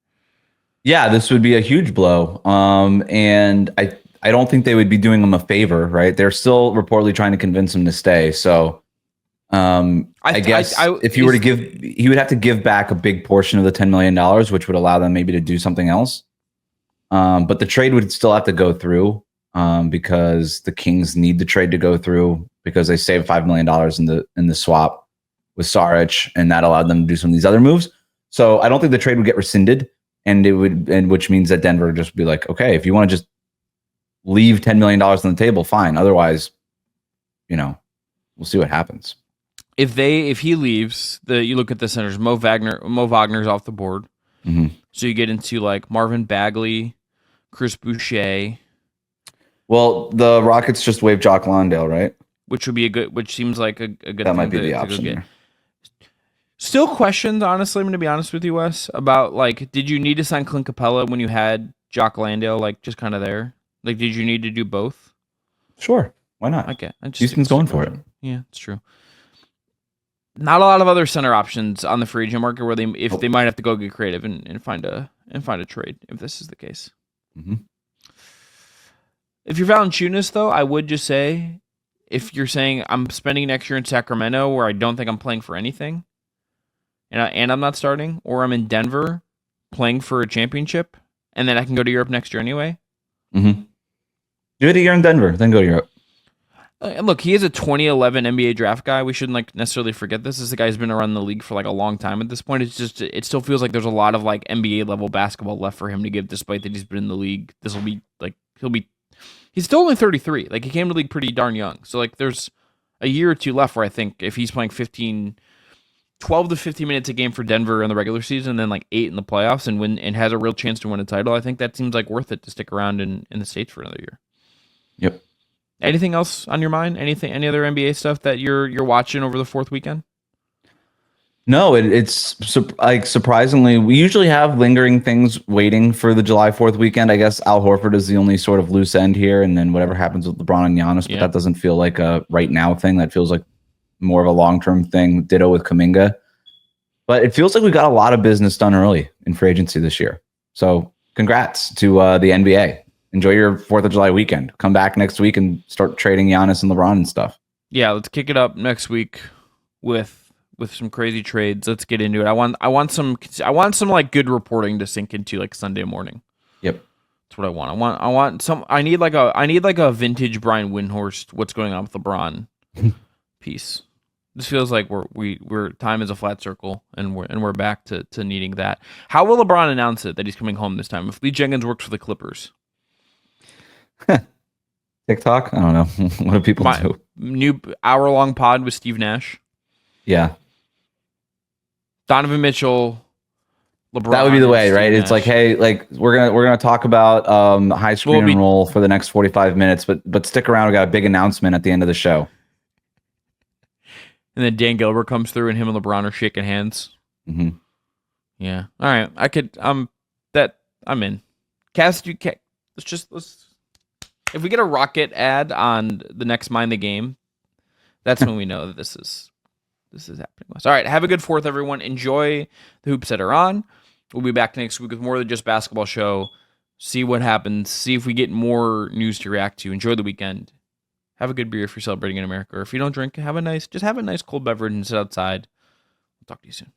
Yeah, this would be a huge blow. And I don't think they would be doing him a favor, right? They're still reportedly trying to convince him to stay. So I guess if you were to he would have to give back a big portion of the $10 million, which would allow them maybe to do something else. But the trade would still have to go through because the Kings need the trade to go through because they saved $5 million in the swap with Saric, and that allowed them to do some of these other moves. So I don't think the trade would get rescinded, which means that Denver would just be like, okay, if you want to just leave $10 million on the table, fine. Otherwise, we'll see what happens. if he leaves, you look at the centers. Mo Wagner's off the board. Mm-hmm. So you get into like Marvin Bagley, Chris Boucher. Well, the Rockets just waived Jock Landale, right? Which seems like a good That thing might be to the go option get. there. Still questions, honestly, I'm going to be honest with you, Wes, about like, did you need to sign Clint Capella when you had Jock Landale like just kind of there? Like, did you need to do both? Sure. Why not? Okay. Houston's going for it. Yeah, it's true. Not a lot of other center options on the free agent market where they might have to go get creative and find a trade if this is the case. Mm-hmm. If you're Valanciunas, though, I would just say, if you're saying I'm spending next year in Sacramento where I don't think I'm playing for anything, and I'm not starting, or I'm in Denver playing for a championship, and then I can go to Europe next year anyway. Mm-hmm. Do it a year in Denver, then go to Europe. And look, he is a 2011 NBA draft guy. We shouldn't necessarily forget this. This is a guy who's been around the league for a long time at this point. It's just, it still feels like there's a lot of NBA level basketball left for him to give, despite that he's been in the league. This will be he's still only 33. He came to the league pretty darn young. So there's a year or two left where I think if he's playing 12 to 15 minutes a game for Denver in the regular season, then 8 in the playoffs and has a real chance to win a title, I think that seems worth it to stick around in the States for another year. Yep. Anything else on your mind? Any other NBA stuff that you're watching over the fourth weekend? No, it's surprisingly, we usually have lingering things waiting for the July 4th weekend. I guess Al Horford is the only sort of loose end here, and then whatever happens with LeBron and Giannis, but that doesn't feel like a right now thing. That feels like more of a long-term thing. Ditto with Kuminga. But it feels like we got a lot of business done early in free agency this year. So congrats to the NBA. Enjoy your 4th of July weekend. Come back next week and start trading Giannis and LeBron and stuff. Yeah, let's kick it up next week with some crazy trades. Let's get into it. I want some good reporting to sink into Sunday morning. Yep. That's what I want. I need a vintage Brian Windhorst what's going on with LeBron piece. This feels like we're time is a flat circle and we're back to needing that. How will LeBron announce it that he's coming home this time? If Lee Jenkins works for the Clippers. TikTok? I don't know. What do people do? New hour-long pod with Steve Nash. Yeah. Donovan Mitchell, LeBron. That would be the way, Steve right? Nash. It's hey, we're gonna talk about high screen and roll for the next 45 minutes, but stick around. We got a big announcement at the end of the show. And then Dan Gilbert comes through, and him and LeBron are shaking hands. Mm-hmm. Yeah. All right. I'm in. Let's if we get a Rocket ad on the next Mind the Game, that's when we know that this is happening. All right, have a good 4th, everyone. Enjoy the hoops that are on. We'll be back next week with more than just basketball show. See what happens. See if we get more news to react to. Enjoy the weekend. Have a good beer if you're celebrating in America. Or if you don't drink, have a nice cold beverage and sit outside. We'll talk to you soon.